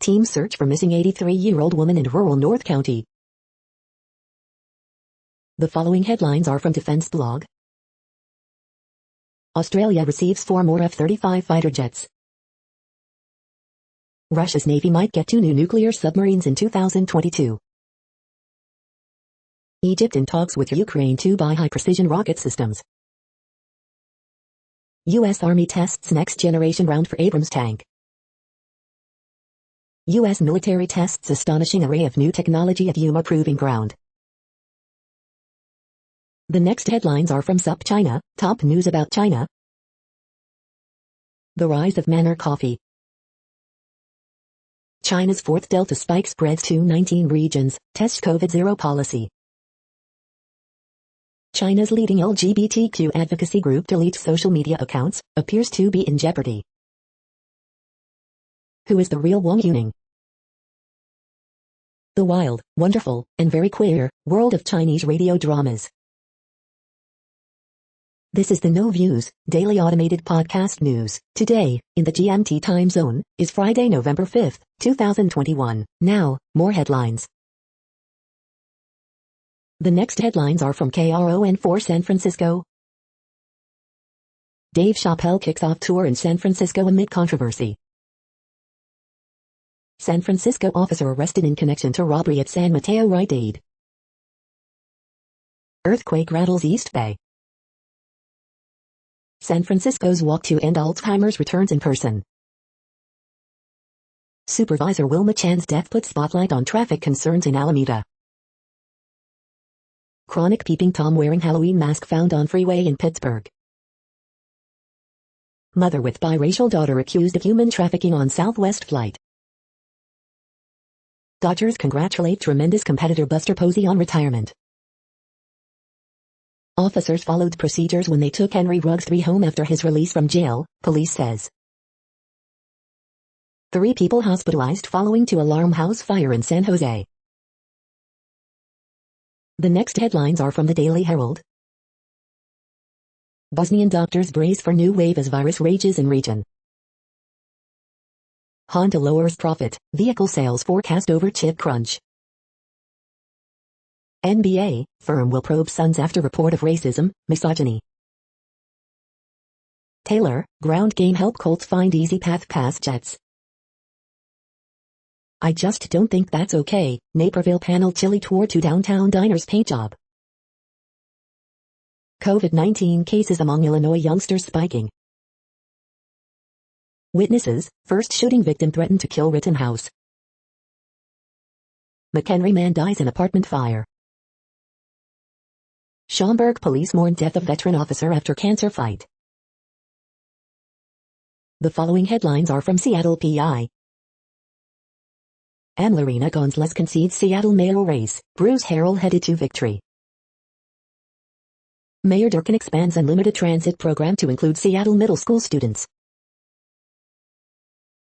Team search for missing 83-year-old woman in rural North County. The following headlines are from Defense Blog. Australia receives 4 more F-35 fighter jets. Russia's Navy might get 2 new nuclear submarines in 2022. Egypt in talks with Ukraine to buy high-precision rocket systems. U.S. Army tests next-generation round for Abrams tank. U.S. military tests astonishing array of new technology at Yuma Proving Ground. The next headlines are from SUP China, top news about China. The rise of Manor coffee. China's 4th Delta spike spreads to 19 regions, test COVID-0 policy. China's leading LGBTQ advocacy group deletes social media accounts, appears to be in jeopardy. Who is the real Wang Yuning? The wild, wonderful, and very queer world of Chinese radio dramas. This is the No Views, daily automated podcast news. Today, in the GMT time zone, is Friday, November 5th, 2021. Now, more headlines. The next headlines are from KRON4 San Francisco. Dave Chappelle kicks off tour in San Francisco amid controversy. San Francisco officer arrested in connection to robbery at San Mateo Rite Aid. Earthquake rattles East Bay. San Francisco's Walk to End Alzheimer's returns in person. Supervisor Wilma Chan's death puts spotlight on traffic concerns in Alameda. Chronic peeping Tom wearing Halloween mask found on freeway in Pittsburgh. Mother with biracial daughter accused of human trafficking on Southwest flight. Dodgers congratulate tremendous competitor Buster Posey on retirement. Officers followed procedures when they took Henry Ruggs III home after his release from jail, police says. 3 people hospitalized following to alarm house fire in San Jose. The next headlines are from the Daily Herald. Bosnian doctors brace for new wave as virus rages in region. Honda lowers profit, vehicle sales forecast over chip crunch. NBA, firm will probe Suns after report of racism, misogyny. Taylor, ground game help Colts find easy path past Jets. I just don't think that's okay, Naperville panel chilly tour to downtown diners paint job. COVID-19 cases among Illinois youngsters spiking. Witnesses, first shooting victim threatened to kill Rittenhouse. McHenry man dies in apartment fire. Schaumburg police mourn death of veteran officer after cancer fight. The following headlines are from Seattle PI. Amalina Gonzalez concedes Seattle mayoral race, Bruce Harrell headed to victory. Mayor Durkin expands unlimited transit program to include Seattle middle school students.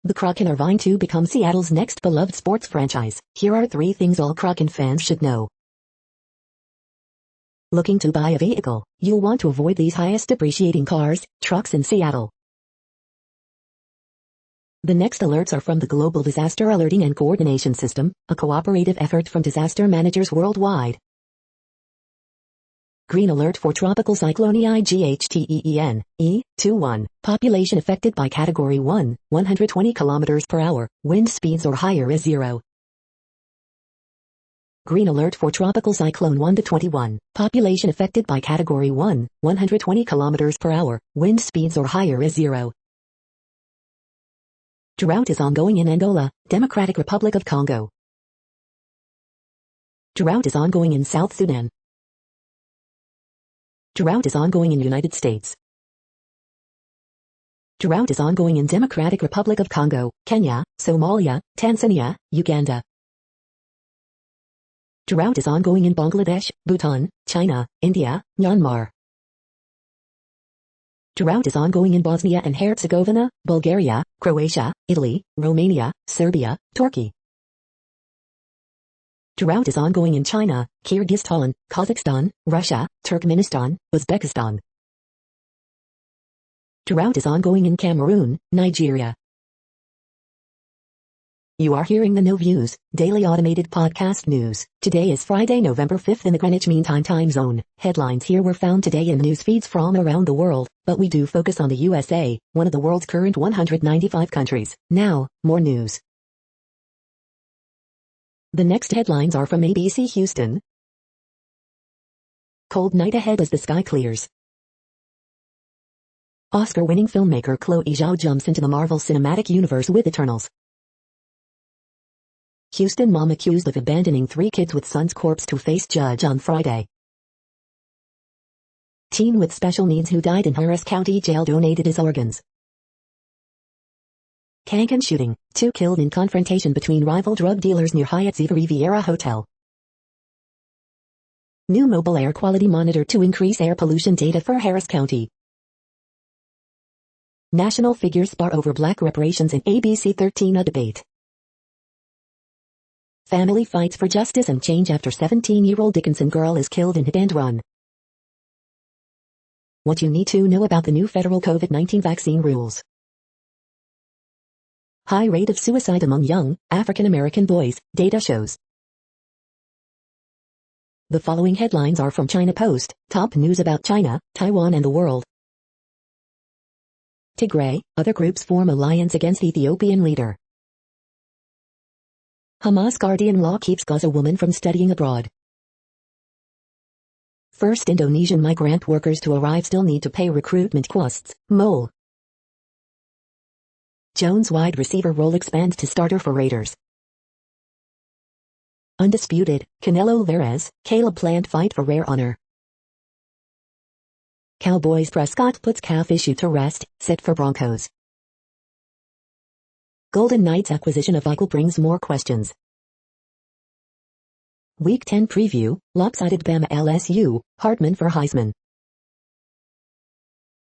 The Kraken are vying to become Seattle's next beloved sports franchise. Here are 3 things all Kraken fans should know. Looking to buy a vehicle, you'll want to avoid these highest depreciating cars, trucks in Seattle. The next alerts are from the Global Disaster Alerting and Coordination System, a cooperative effort from disaster managers worldwide. Green alert for tropical cyclone Ighteen, E21, population affected by category 1, 120 km per hour, wind speeds or higher is 0. Green alert for tropical cyclone 1 to 21, population affected by category 1, 120 km per hour, wind speeds or higher is 0. Drought is ongoing in Angola, Democratic Republic of Congo. Drought is ongoing in South Sudan. Drought is ongoing in United States. Drought is ongoing in Democratic Republic of Congo, Kenya, Somalia, Tanzania, Uganda. Drought is ongoing in Bangladesh, Bhutan, China, India, Myanmar. Drought is ongoing in Bosnia and Herzegovina, Bulgaria, Croatia, Italy, Romania, Serbia, Turkey. Drought is ongoing in China, Kyrgyzstan, Kazakhstan, Russia, Turkmenistan, Uzbekistan. Drought is ongoing in Cameroon, Nigeria. You are hearing the No Views, daily automated podcast news. Today is Friday, November 5th in the Greenwich Mean Time time zone. Headlines here were found today in news feeds from around the world, but we do focus on the USA, one of the world's current 195 countries. Now, more news. The next headlines are from ABC Houston. Cold night ahead as the sky clears. Oscar-winning filmmaker Chloe Zhao jumps into the Marvel Cinematic Universe with Eternals. Houston mom accused of abandoning 3 kids with son's corpse to face judge on Friday. Teen with special needs who died in Harris County jail donated his organs. Kankan shooting, 2 killed in confrontation between rival drug dealers near Hyatt Ziva Riviera Hotel. New mobile air quality monitor to increase air pollution data for Harris County. National figures spar over black reparations in ABC 13 a debate. Family fights for justice and change after 17-year-old Dickinson girl is killed in hit and run. What you need to know about the new federal COVID-19 vaccine rules. High rate of suicide among young, African-American boys, data shows. The following headlines are from China Post, top news about China, Taiwan and the world. Tigray, other groups form alliance against Ethiopian leader. Hamas guardian law keeps Gaza woman from studying abroad. First Indonesian migrant workers to arrive still need to pay recruitment costs, Mole. Jones wide receiver role expands to starter for Raiders. Undisputed, Canelo Alvarez, Caleb Plant fight for rare honor. Cowboys Prescott puts calf issue to rest, set for Broncos. Golden Knights acquisition of Eichel brings more questions. Week 10 preview, lopsided Bama LSU, Hartman for Heisman.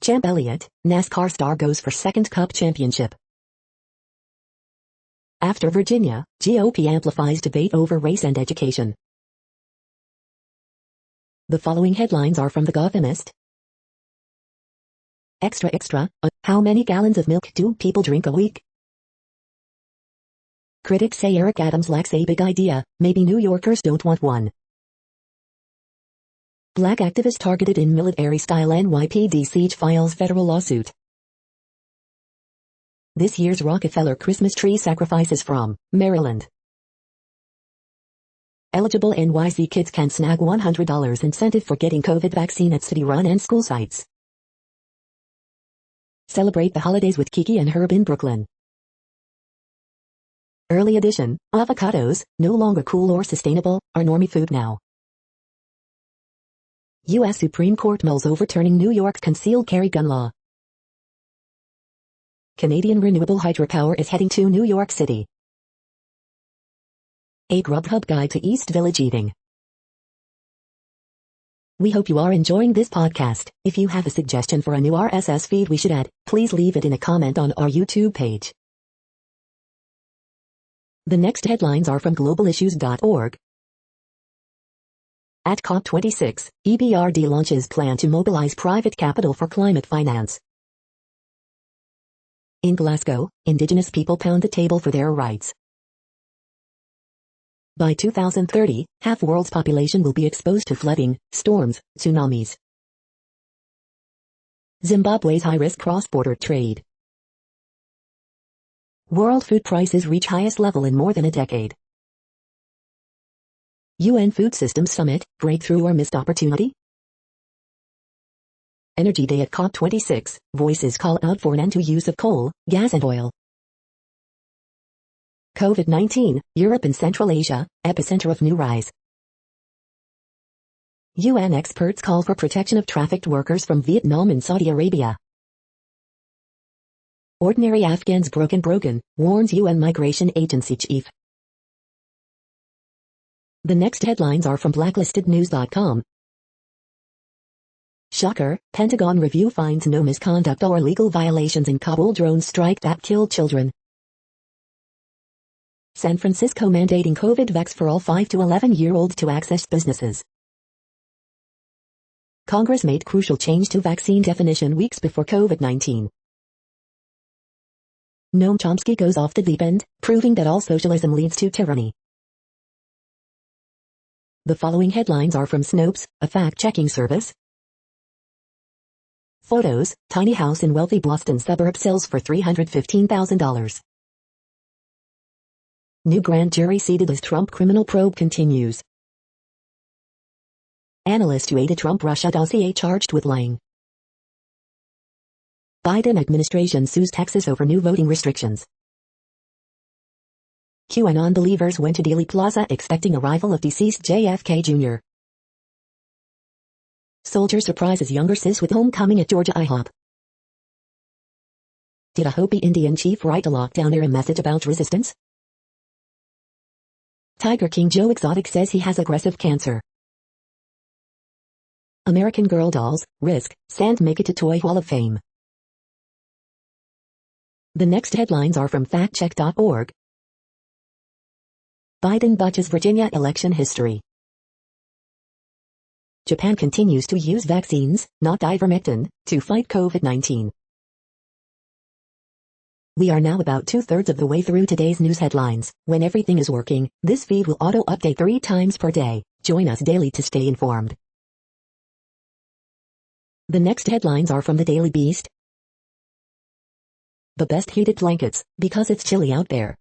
Champ Elliott, NASCAR star goes for second Cup championship. After Virginia, GOP amplifies debate over race and education. The following headlines are from The Gothamist. Extra, how many gallons of milk do people drink a week? Critics say Eric Adams lacks a big idea, maybe New Yorkers don't want one. Black activist targeted in military-style NYPD siege files federal lawsuit. This year's Rockefeller Christmas tree sacrifices from Maryland. Eligible NYC kids can snag $100 incentive for getting COVID vaccine at city-run and school sites. Celebrate the holidays with Kiki and Herb in Brooklyn. Early edition, avocados, no longer cool or sustainable, are normie food now. U.S. Supreme Court mulls overturning New York concealed carry gun law. Canadian renewable hydropower is heading to New York City. A Grubhub guide to East Village eating. We hope you are enjoying this podcast. If you have a suggestion for a new RSS feed we should add, please leave it in a comment on our YouTube page. The next headlines are from globalissues.org. At COP26, EBRD launches plan to mobilize private capital for climate finance. In Glasgow, Indigenous people pound the table for their rights. By 2030, half the world's population will be exposed to flooding, storms, tsunamis. Zimbabwe's high-risk cross-border trade. World food prices reach highest level in more than a decade. UN Food Systems Summit, breakthrough or missed opportunity? Energy Day at COP26, voices call out for an end to use of coal, gas and oil. COVID-19, Europe and Central Asia, epicenter of new rise. UN experts call for protection of trafficked workers from Vietnam and Saudi Arabia. Ordinary Afghans broken, warns UN Migration Agency chief. The next headlines are from blacklistednews.com. Shocker, Pentagon review finds no misconduct or legal violations in Kabul drone strike that killed children. San Francisco mandating COVID vax for all 5 to 11-year-olds to access businesses. Congress made crucial change to vaccine definition weeks before COVID-19. Noam Chomsky goes off the deep end, proving that all socialism leads to tyranny. The following headlines are from Snopes, a fact-checking service. Photos, tiny house in wealthy Boston suburb sells for $315,000. New grand jury seated as Trump criminal probe continues. Analyst who aided Trump Russia dossier charged with lying. Biden administration sues Texas over new voting restrictions. QAnon believers went to Dealey Plaza expecting arrival of deceased JFK Jr. Soldier surprises younger sis with homecoming at Georgia IHOP. Did a Hopi Indian chief write a lockdown era message about resistance? Tiger King Joe Exotic says he has aggressive cancer. American Girl dolls, risk, sand make it to Toy Hall of Fame. The next headlines are from factcheck.org. Biden botches Virginia election history. Japan continues to use vaccines, not ivermectin, to fight COVID-19. We are now about 2/3 of the way through today's news headlines. When everything is working, this feed will auto-update 3 times per day. Join us daily to stay informed. The next headlines are from the Daily Beast. The best heated blankets, because it's chilly out there.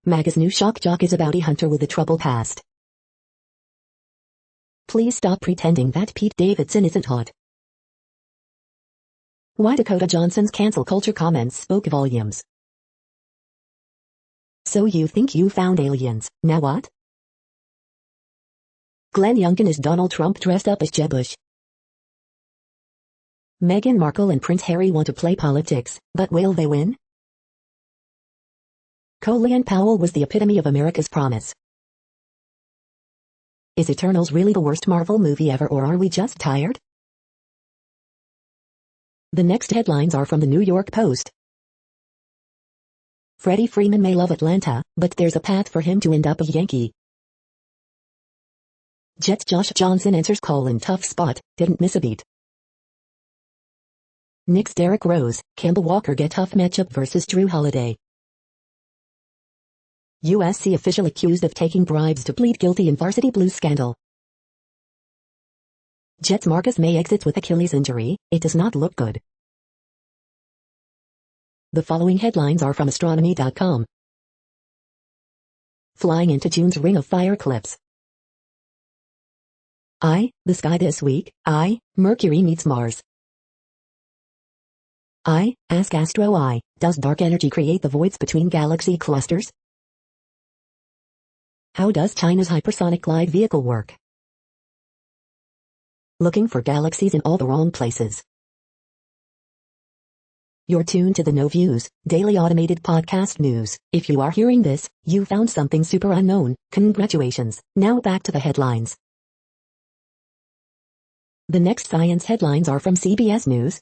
MAGA's new shock jock is a bounty hunter with a troubled past. Please stop pretending that Pete Davidson isn't hot. Why Dakota Johnson's cancel culture comments spoke volumes. So you think you found aliens, now what? Glenn Youngkin is Donald Trump dressed up as Jeb Bush. Meghan Markle and Prince Harry want to play politics, but will they win? Colin Powell was the epitome of America's promise. Is Eternals really the worst Marvel movie ever, or are we just tired? The next headlines are from the New York Post. Freddie Freeman may love Atlanta, but there's a path for him to end up a Yankee. Jets' Josh Johnson enters Colin tough spot, didn't miss a beat. Knicks' Derrick Rose, Kemba Walker get tough matchup versus Drew Holiday. USC official accused of taking bribes to plead guilty in Varsity Blues scandal. Jets' Marcus May exits with Achilles injury, it does not look good. The following headlines are from astronomy.com. Flying into June's Ring of Fire eclipse. The sky this week. Mercury meets Mars. Ask Astro. Does dark energy create the voids between galaxy clusters? How does China's hypersonic glide vehicle work? Looking for galaxies in all the wrong places. You're tuned to the No Views, daily automated podcast news. If you are hearing this, you found something super unknown. Congratulations. Now back to the headlines. The next science headlines are from CBS News.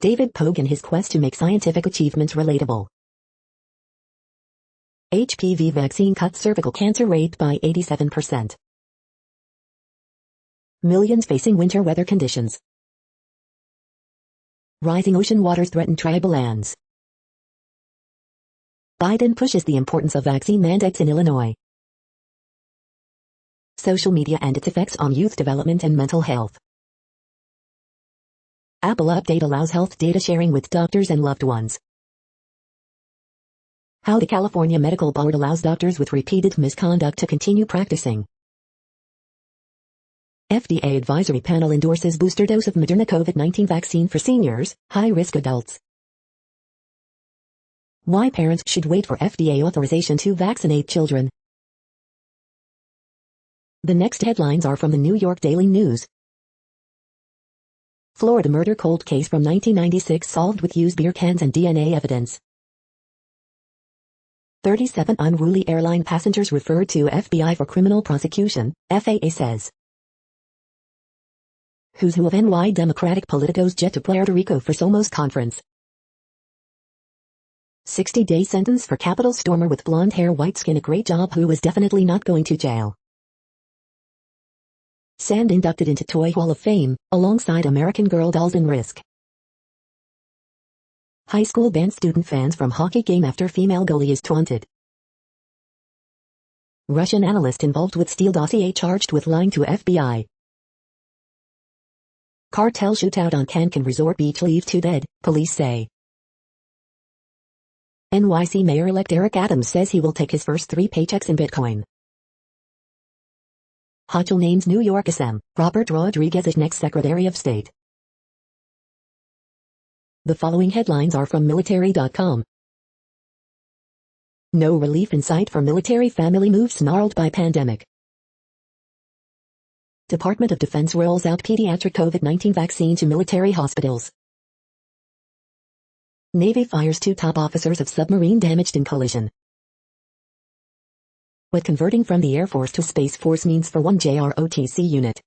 David Pogue and his quest to make scientific achievements relatable. HPV vaccine cuts cervical cancer rate by 87%. Millions facing winter weather conditions. Rising ocean waters threaten tribal lands. Biden pushes the importance of vaccine mandates in Illinois. Social media and its effects on youth development and mental health. Apple update allows health data sharing with doctors and loved ones. How the California Medical Board allows doctors with repeated misconduct to continue practicing. FDA advisory panel endorses booster dose of Moderna COVID-19 vaccine for seniors, high-risk adults. Why parents should wait for FDA authorization to vaccinate children. The next headlines are from the New York Daily News. Florida murder cold case from 1996 solved with used beer cans and DNA evidence. 37 unruly airline passengers referred to FBI for criminal prosecution, FAA says. Who's who of NY Democratic politicos jet to Puerto Rico for Somos conference. 60-day sentence for Capitol stormer with blonde hair white skin, a great job, who was definitely not going to jail. Sand inducted into Toy Hall of Fame, alongside American Girl dolls in Risk. High school banned student fans from hockey game after female goalie is taunted. Russian analyst involved with Steele dossier charged with lying to FBI. Cartel shootout on Cancun resort beach, leave 2 dead, police say. NYC Mayor-elect Eric Adams says he will take his first 3 paychecks in Bitcoin. Hochul names New York SM, Robert Rodriguez as next Secretary of State. The following headlines are from military.com. No relief in sight for military family move snarled by pandemic. Department of Defense rolls out pediatric COVID-19 vaccine to military hospitals. Navy fires 2 top officers of submarine damaged in collision. What converting from the Air Force to Space Force means for one JROTC unit.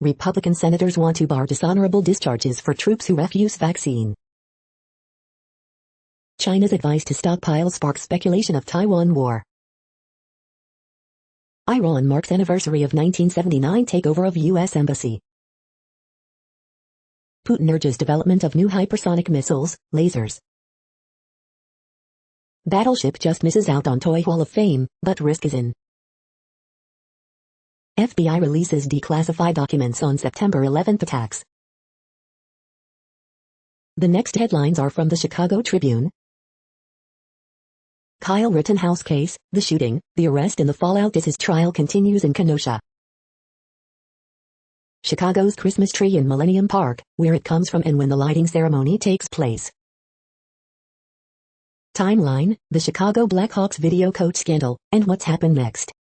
Republican senators want to bar dishonorable discharges for troops who refuse vaccine. China's advice to stockpile sparks speculation of Taiwan war. Iran marks anniversary of 1979 takeover of U.S. embassy. Putin urges development of new hypersonic missiles, lasers. Battleship just misses out on Toy Hall of Fame, but risk is in. FBI releases declassified documents on September 11 attacks. The next headlines are from the Chicago Tribune. Kyle Rittenhouse case, the shooting, the arrest and the fallout as his trial continues in Kenosha. Chicago's Christmas tree in Millennium Park, where it comes from and when the lighting ceremony takes place. Timeline, the Chicago Blackhawks video coach scandal, and what's happened next.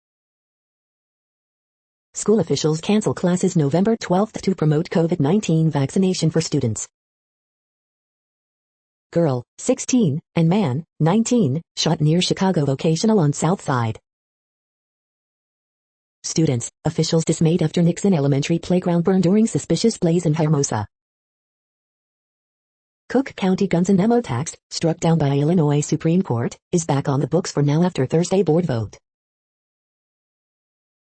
School officials cancel classes November 12 to promote COVID-19 vaccination for students. Girl, 16, and man, 19, shot near Chicago Vocational on South Side. Students, officials dismayed after Nixon Elementary playground burned during suspicious blaze in Hermosa. Cook County guns and ammo tax, struck down by Illinois Supreme Court, is back on the books for now after Thursday board vote.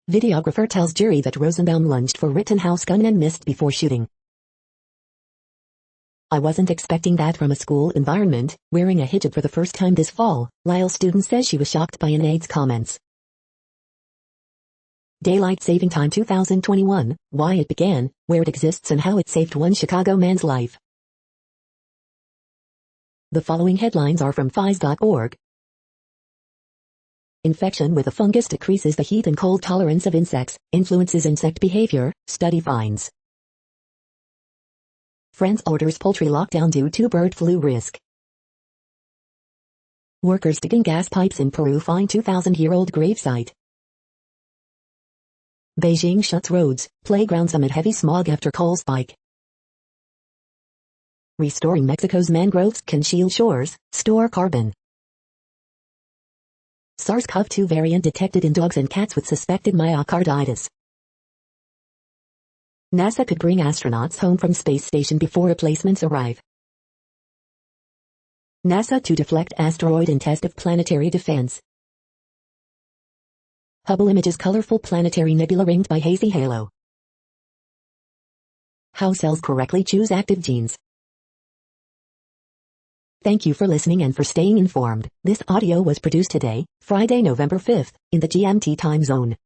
Videographer tells jury that Rosenbaum lunged for Rittenhouse gun and missed before shooting. I wasn't expecting that from a school environment, wearing a hijab for the first time this fall, Lyle student says she was shocked by an aide's comments. Daylight Saving Time 2021, why it began, where it exists and how it saved one Chicago man's life. The following headlines are from phys.org. Infection with a fungus decreases the heat and cold tolerance of insects, influences insect behavior, study finds. France orders poultry lockdown due to bird flu risk. Workers digging gas pipes in Peru find 2,000-year-old gravesite. Beijing shuts roads, playgrounds amid heavy smog after coal spike. Restoring Mexico's mangroves can shield shores, store carbon. SARS-CoV-2 variant detected in dogs and cats with suspected myocarditis. NASA could bring astronauts home from space station before replacements arrive. NASA to deflect asteroid in test of planetary defense. Hubble images colorful planetary nebula ringed by hazy halo. How cells correctly choose active genes. Thank you for listening and for staying informed. This audio was produced today, Friday, November 5th, in the GMT time zone.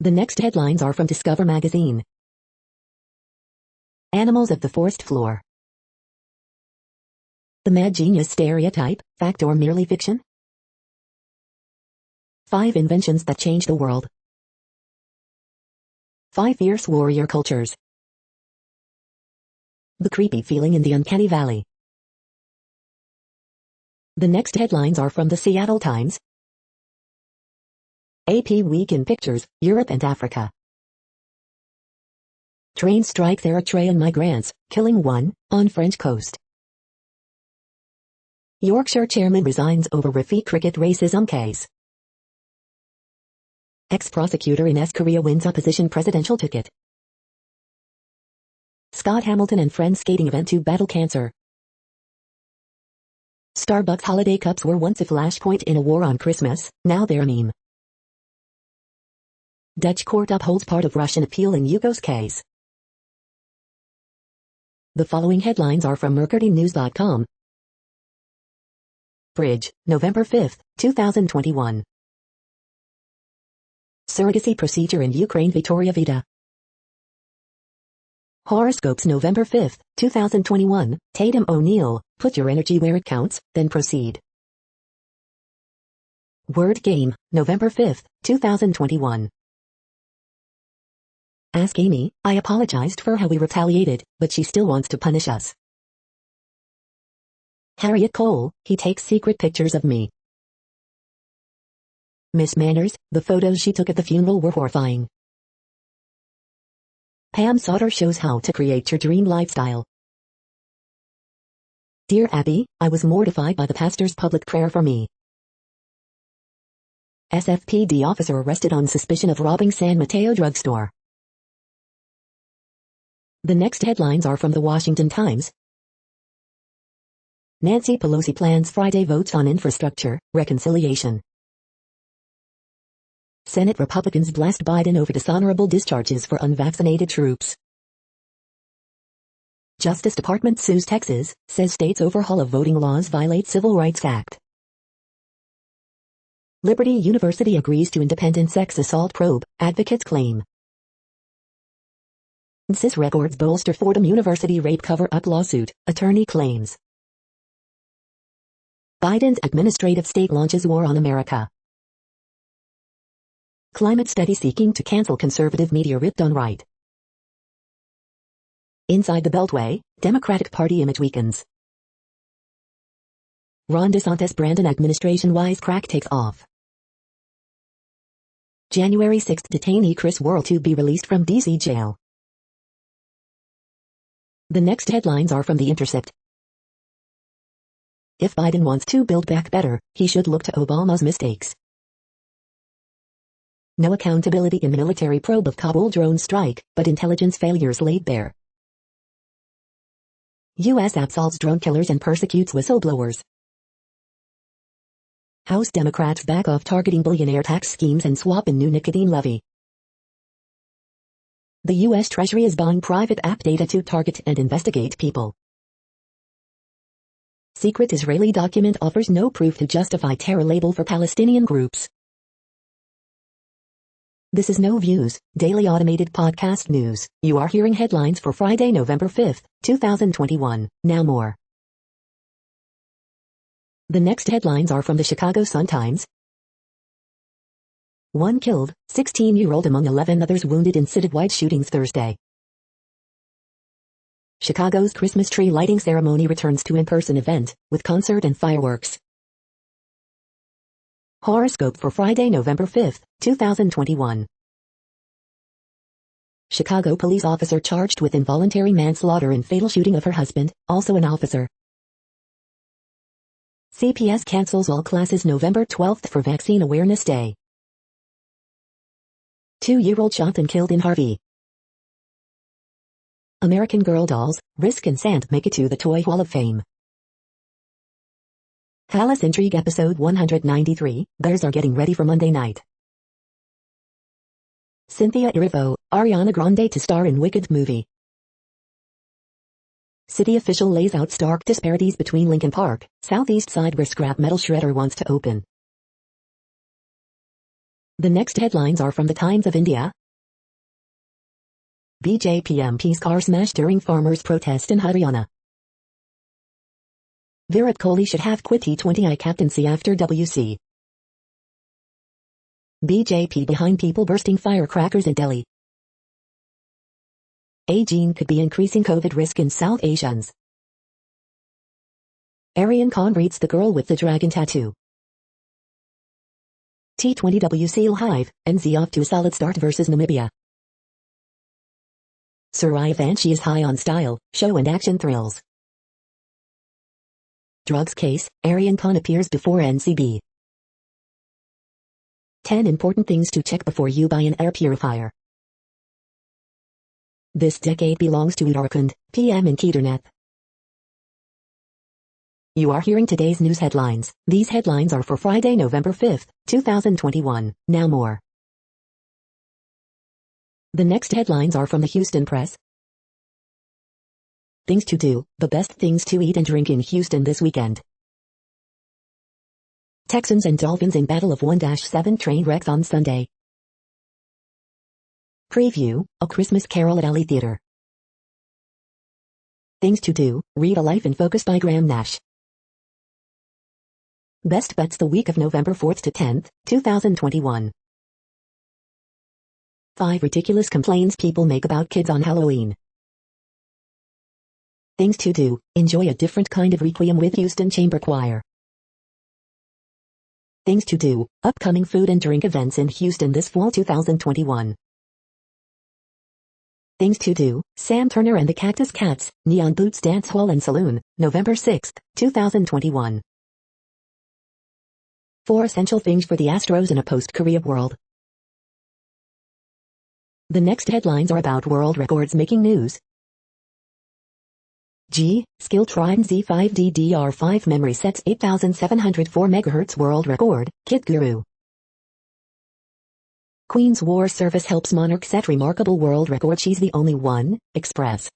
The next headlines are from Discover magazine. Animals of the forest floor. The mad genius stereotype, fact or merely fiction? 5 inventions that changed the world. 5 fierce warrior cultures. The creepy feeling in the uncanny valley. The next headlines are from the Seattle Times. AP Week in Pictures, Europe and Africa. Train strikes Eritrean migrants, killing 1, on French coast. Yorkshire chairman resigns over Rafik cricket racism case. Ex-prosecutor in S. Korea wins opposition presidential ticket. Scott Hamilton and friends skating event to battle cancer. Starbucks holiday cups were once a flashpoint in a war on Christmas, now they're a meme. Dutch court upholds part of Russian appeal in Hugo's case. The following headlines are from mercurynews.com. Bridge, November 5, 2021. Surrogacy procedure in Ukraine Victoria Vida. Horoscopes November 5, 2021, Tatum O'Neill, put your energy where it counts, then proceed. Word Game, November 5, 2021. Ask Amy, I apologized for how we retaliated, but she still wants to punish us. Harriet Cole, he takes secret pictures of me. Miss Manners, the photos she took at the funeral were horrifying. Pam Sauter shows how to create your dream lifestyle. Dear Abby, I was mortified by the pastor's public prayer for me. SFPD officer arrested on suspicion of robbing San Mateo drugstore. The next headlines are from the Washington Times. Nancy Pelosi plans Friday votes on infrastructure, reconciliation. Senate Republicans blast Biden over dishonorable discharges for unvaccinated troops. Justice Department sues Texas, says state's overhaul of voting laws violates Civil Rights Act. Liberty University agrees to independent sex assault probe, advocates claim. CIS records bolster Fordham University rape cover-up lawsuit, attorney claims. Biden's administrative state launches war on America. Climate study seeking to cancel conservative media ripped on right. Inside the Beltway, Democratic Party image weakens. Ron DeSantis Brandon administration wisecrack takes off. January 6 detainee Chris Worrell to be released from D.C. jail. The next headlines are from The Intercept. If Biden wants to build back better, he should look to Obama's mistakes. No accountability in military probe of Kabul drone strike, but intelligence failures laid bare. U.S. absolves drone killers and persecutes whistleblowers. House Democrats back off targeting billionaire tax schemes and swap in new nicotine levy. The U.S. Treasury is buying private app data to target and investigate people. Secret Israeli document offers no proof to justify terror label for Palestinian groups. This is No Views, daily automated podcast news. You are hearing headlines for Friday, November 5, 2021. Now more. The next headlines are from the Chicago Sun-Times. 1 killed, 16-year-old among 11 others wounded in citywide shootings Thursday. Chicago's Christmas tree lighting ceremony returns to in-person event, with concert and fireworks. Horoscope for Friday, November 5, 2021. Chicago police officer charged with involuntary manslaughter in fatal shooting of her husband, also an officer. CPS cancels all classes November 12 for Vaccine Awareness Day. 2-year-old shot and killed in Harvey. American Girl dolls, Risk and Sand make it to the Toy Hall of Fame. Palace Intrigue episode 193, Bears are getting ready for Monday night. Cynthia Erivo, Ariana Grande to star in Wicked movie. City official lays out stark disparities between Lincoln Park, southeast side where scrap metal shredder wants to open. The next headlines are from the Times of India. BJP MP's car smashed during farmers' protest in Haryana. Virat Kohli should have quit T20I captaincy after WC. BJP behind people bursting firecrackers in Delhi. A gene could be increasing COVID risk in South Asians. Aryan Khan reads the girl with the dragon tattoo. T20W Hive, NZ off to a solid start versus Namibia. Soraya Vanchi is high on style, show and action thrills. Drugs case, Aryan Khan appears before NCB. 10 important things to check before you buy an air purifier. This decade belongs to Uttarakhand, PM in Kedarnath. You are hearing today's news headlines. These headlines are for Friday, November 5, 2021. Now more. The next headlines are from the Houston Press. Things to do, the best things to eat and drink in Houston this weekend. Texans and Dolphins in battle of 1-7 train wrecks on Sunday. Preview, A Christmas Carol at Alley Theater. Things to do, read A Life in Focus by Graham Nash. Best bets the week of November 4th to 10th, 2021. 5 ridiculous complaints people make about kids on Halloween. Things to do, enjoy a different kind of requiem with Houston Chamber Choir. Things to do, upcoming food and drink events in Houston this fall 2021. Things to do, Sam Turner and the Cactus Cats, Neon Boots Dance Hall and Saloon, November 6, 2021. 4 essential things for the Astros in a post-Korea world. The next headlines are about world records making news. G. Skilltron Z5 DDR5 memory sets 8704 MHz world record, Kit Guru. Queen's War Service helps monarch set remarkable world record. She's the only one, Express.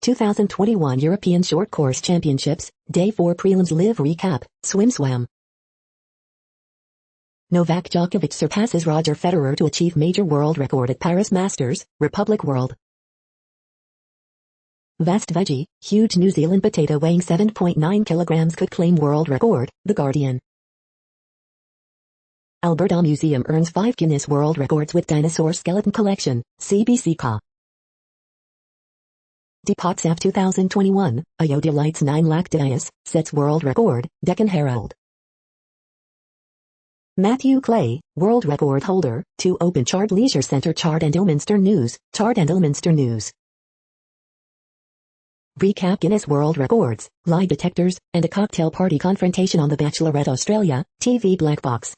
2021 European Short Course Championships, Day 4 Prelims Live Recap, Swim. Novak Djokovic surpasses Roger Federer to achieve major world record at Paris Masters, Republic World. Vast veggie, huge New Zealand potato weighing 7.9 kilograms could claim world record, The Guardian. Alberta Museum earns 5 Guinness World Records with dinosaur skeleton collection, CBC. Depotsav 2021, Ayodhya lights 9 lakh diyas, sets world record, Deccan Herald. Matthew Clay, world record holder, 2 Open Chart Leisure Centre Chart and Ilminster News, Recap Guinness World Records, lie detectors, and a cocktail party confrontation on The Bachelorette Australia, TV Black Box.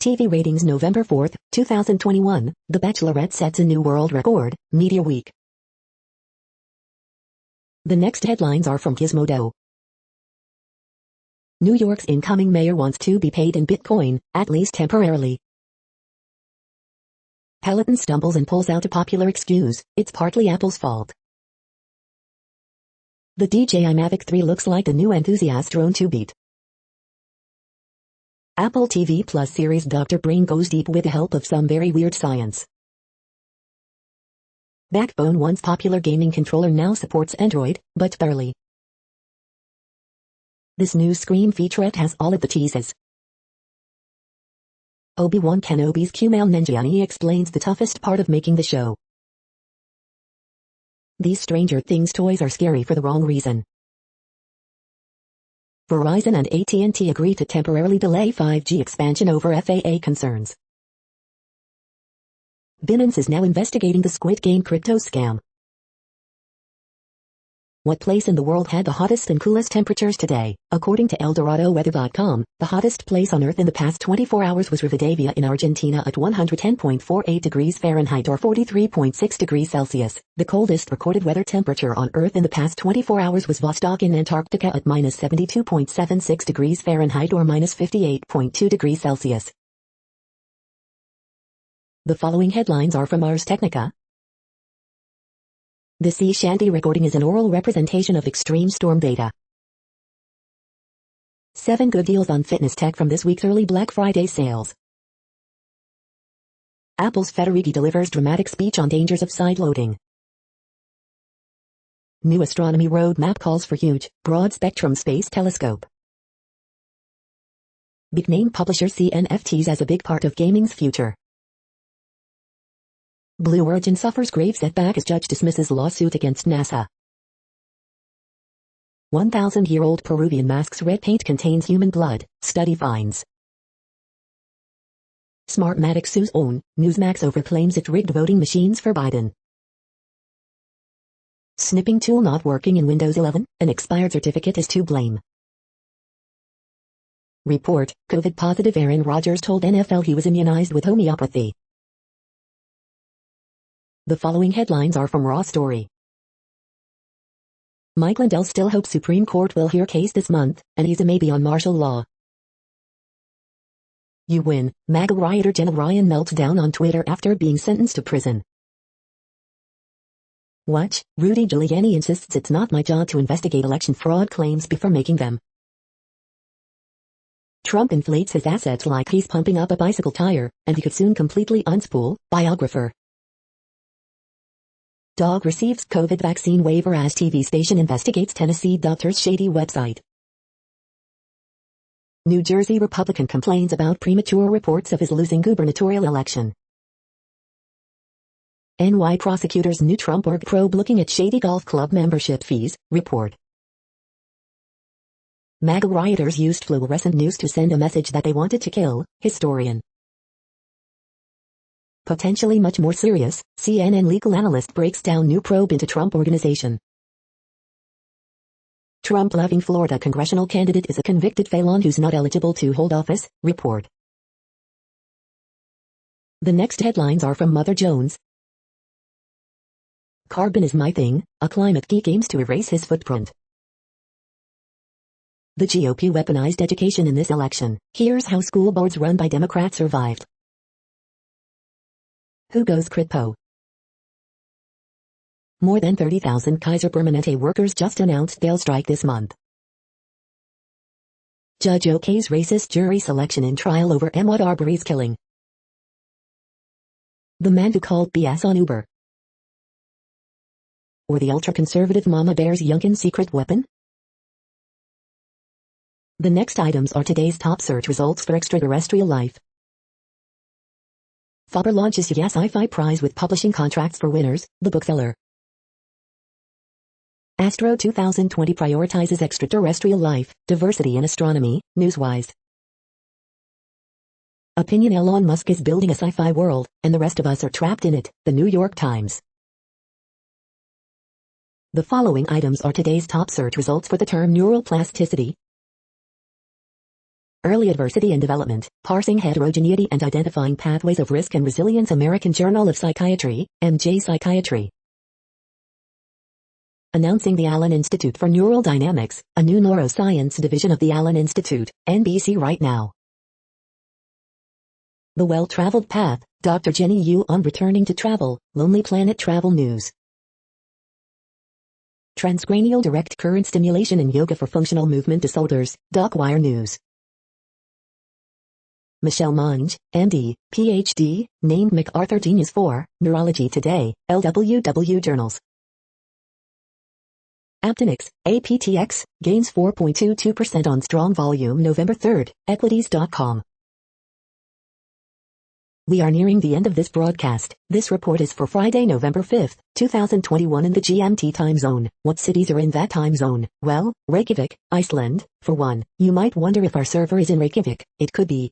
TV ratings November 4, 2021, The Bachelorette sets a new world record, Media Week. The next headlines are from Gizmodo. New York's incoming mayor wants to be paid in Bitcoin, at least temporarily. Peloton stumbles and pulls out a popular excuse, it's partly Apple's fault. The DJI Mavic 3 looks like the new enthusiast drone to beat. Apple TV Plus series Dr. Brain goes deep with the help of some very weird science. Backbone, once popular gaming controller, now supports Android, but barely. This new Scream featurette has all of the teases. Obi-Wan Kenobi's Kumail Nanjiani explains the toughest part of making the show. These Stranger Things toys are scary for the wrong reason. Verizon and AT&T agree to temporarily delay 5G expansion over FAA concerns. Binance is now investigating the Squid Game crypto scam. What place in the world had the hottest and coolest temperatures today? According to ElDoradoWeather.com, the hottest place on Earth in the past 24 hours was Rivadavia in Argentina at 110.48 degrees Fahrenheit or 43.6 degrees Celsius. The coldest recorded weather temperature on Earth in the past 24 hours was Vostok in Antarctica at minus 72.76 degrees Fahrenheit or minus 58.2 degrees Celsius. The following headlines are from Ars Technica. The sea shanty recording is an oral representation of extreme storm data. 7 good deals on fitness tech from this week's early Black Friday sales. Apple's Federighi delivers dramatic speech on dangers of sideloading. New astronomy roadmap calls for huge, broad-spectrum space telescope. Big name publishers see NFTs as a big part of gaming's future. Blue Origin suffers grave setback as judge dismisses lawsuit against NASA. 1,000-year-old Peruvian mask's red paint contains human blood, study finds. Smartmatic sues own, Newsmax overclaims it rigged voting machines for Biden. Snipping tool not working in Windows 11, an expired certificate is to blame. Report, COVID-positive Aaron Rodgers told NFL he was immunized with homeopathy. The following headlines are from Raw Story. Mike Lindell still hopes Supreme Court will hear case this month, and he's a maybe on martial law. You win, MAGA rioter Jenna Ryan melts down on Twitter after being sentenced to prison. Watch, Rudy Giuliani insists it's not my job to investigate election fraud claims before making them. Trump inflates his assets like he's pumping up a bicycle tire, and he could soon completely unspool, biographer. Dog receives COVID vaccine waiver as TV station investigates Tennessee doctor's shady website. New Jersey Republican complains about premature reports of his losing gubernatorial election. NY prosecutors' new Trump org probe looking at shady golf club membership fees, report. MAGA rioters used fluorescent news to send a message that they wanted to kill, historian. Potentially much more serious, CNN legal analyst breaks down new probe into Trump organization. Trump-loving Florida congressional candidate is a convicted felon who's not eligible to hold office, report. The next headlines are from Mother Jones. Carbon is my thing, a climate geek aims to erase his footprint. The GOP weaponized education in this election. Here's how school boards run by Democrats survived. Who goes crypto? More than 30,000 Kaiser Permanente workers just announced they'll strike this month. Judge OK's racist jury selection in trial over Ahmaud Arbery's killing. The man who called BS on Uber. Or the ultra-conservative Mama Bear's Yunkin secret weapon? The next items are today's top search results for extraterrestrial life. Faber launches Yes Sci-Fi Prize with publishing contracts for winners, the bookseller. Astro 2020 prioritizes extraterrestrial life, diversity in astronomy, Newswise. Opinion Elon Musk is building a sci-fi world, and the rest of us are trapped in it, the New York Times. The following items are today's top search results for the term neural plasticity. Early Adversity and Development, Parsing Heterogeneity and Identifying Pathways of Risk and Resilience, American Journal of Psychiatry, MJ Psychiatry. Announcing the Allen Institute for Neural Dynamics, a new neuroscience division of the Allen Institute, NBC Right Now. The Well-Traveled Path, Dr. Jenny Yu on Returning to Travel, Lonely Planet Travel News. Transcranial Direct Current Stimulation in Yoga for Functional Movement Disorders, DocWire News. Michelle Monge, MD, PhD, named MacArthur Genius for Neurology Today, LWW Journals. Aptenics, APTX, gains 4.22% on strong volume November 3, Equities.com. We are nearing the end of this broadcast. This report is for Friday, November 5, 2021 in the GMT time zone. What cities are in that time zone? Well, Reykjavik, Iceland, for one. You might wonder if our server is in Reykjavik. It could be.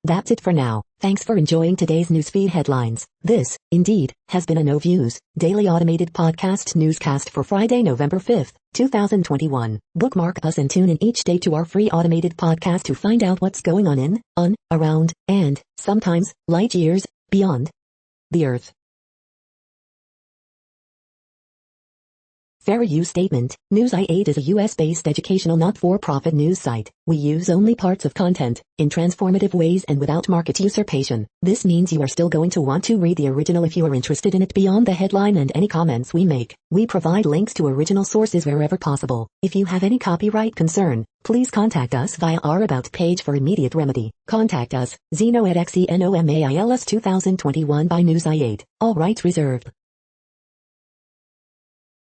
That's it for now. Thanks for enjoying today's newsfeed headlines. This, indeed, has been a No Views, daily automated podcast newscast for Friday, November 5, 2021. Bookmark us and tune in each day to our free automated podcast to find out what's going on, around, and, sometimes, light years, beyond the Earth. Fair use statement. News i8 is a US-based educational not-for-profit news site. We use only parts of content, in transformative ways and without market usurpation. This means you are still going to want to read the original if you are interested in it beyond the headline and any comments we make. We provide links to original sources wherever possible. If you have any copyright concern, please contact us via our About page for immediate remedy. Contact us, Zeno at XENOMAILS 2021 by News i8. All rights reserved.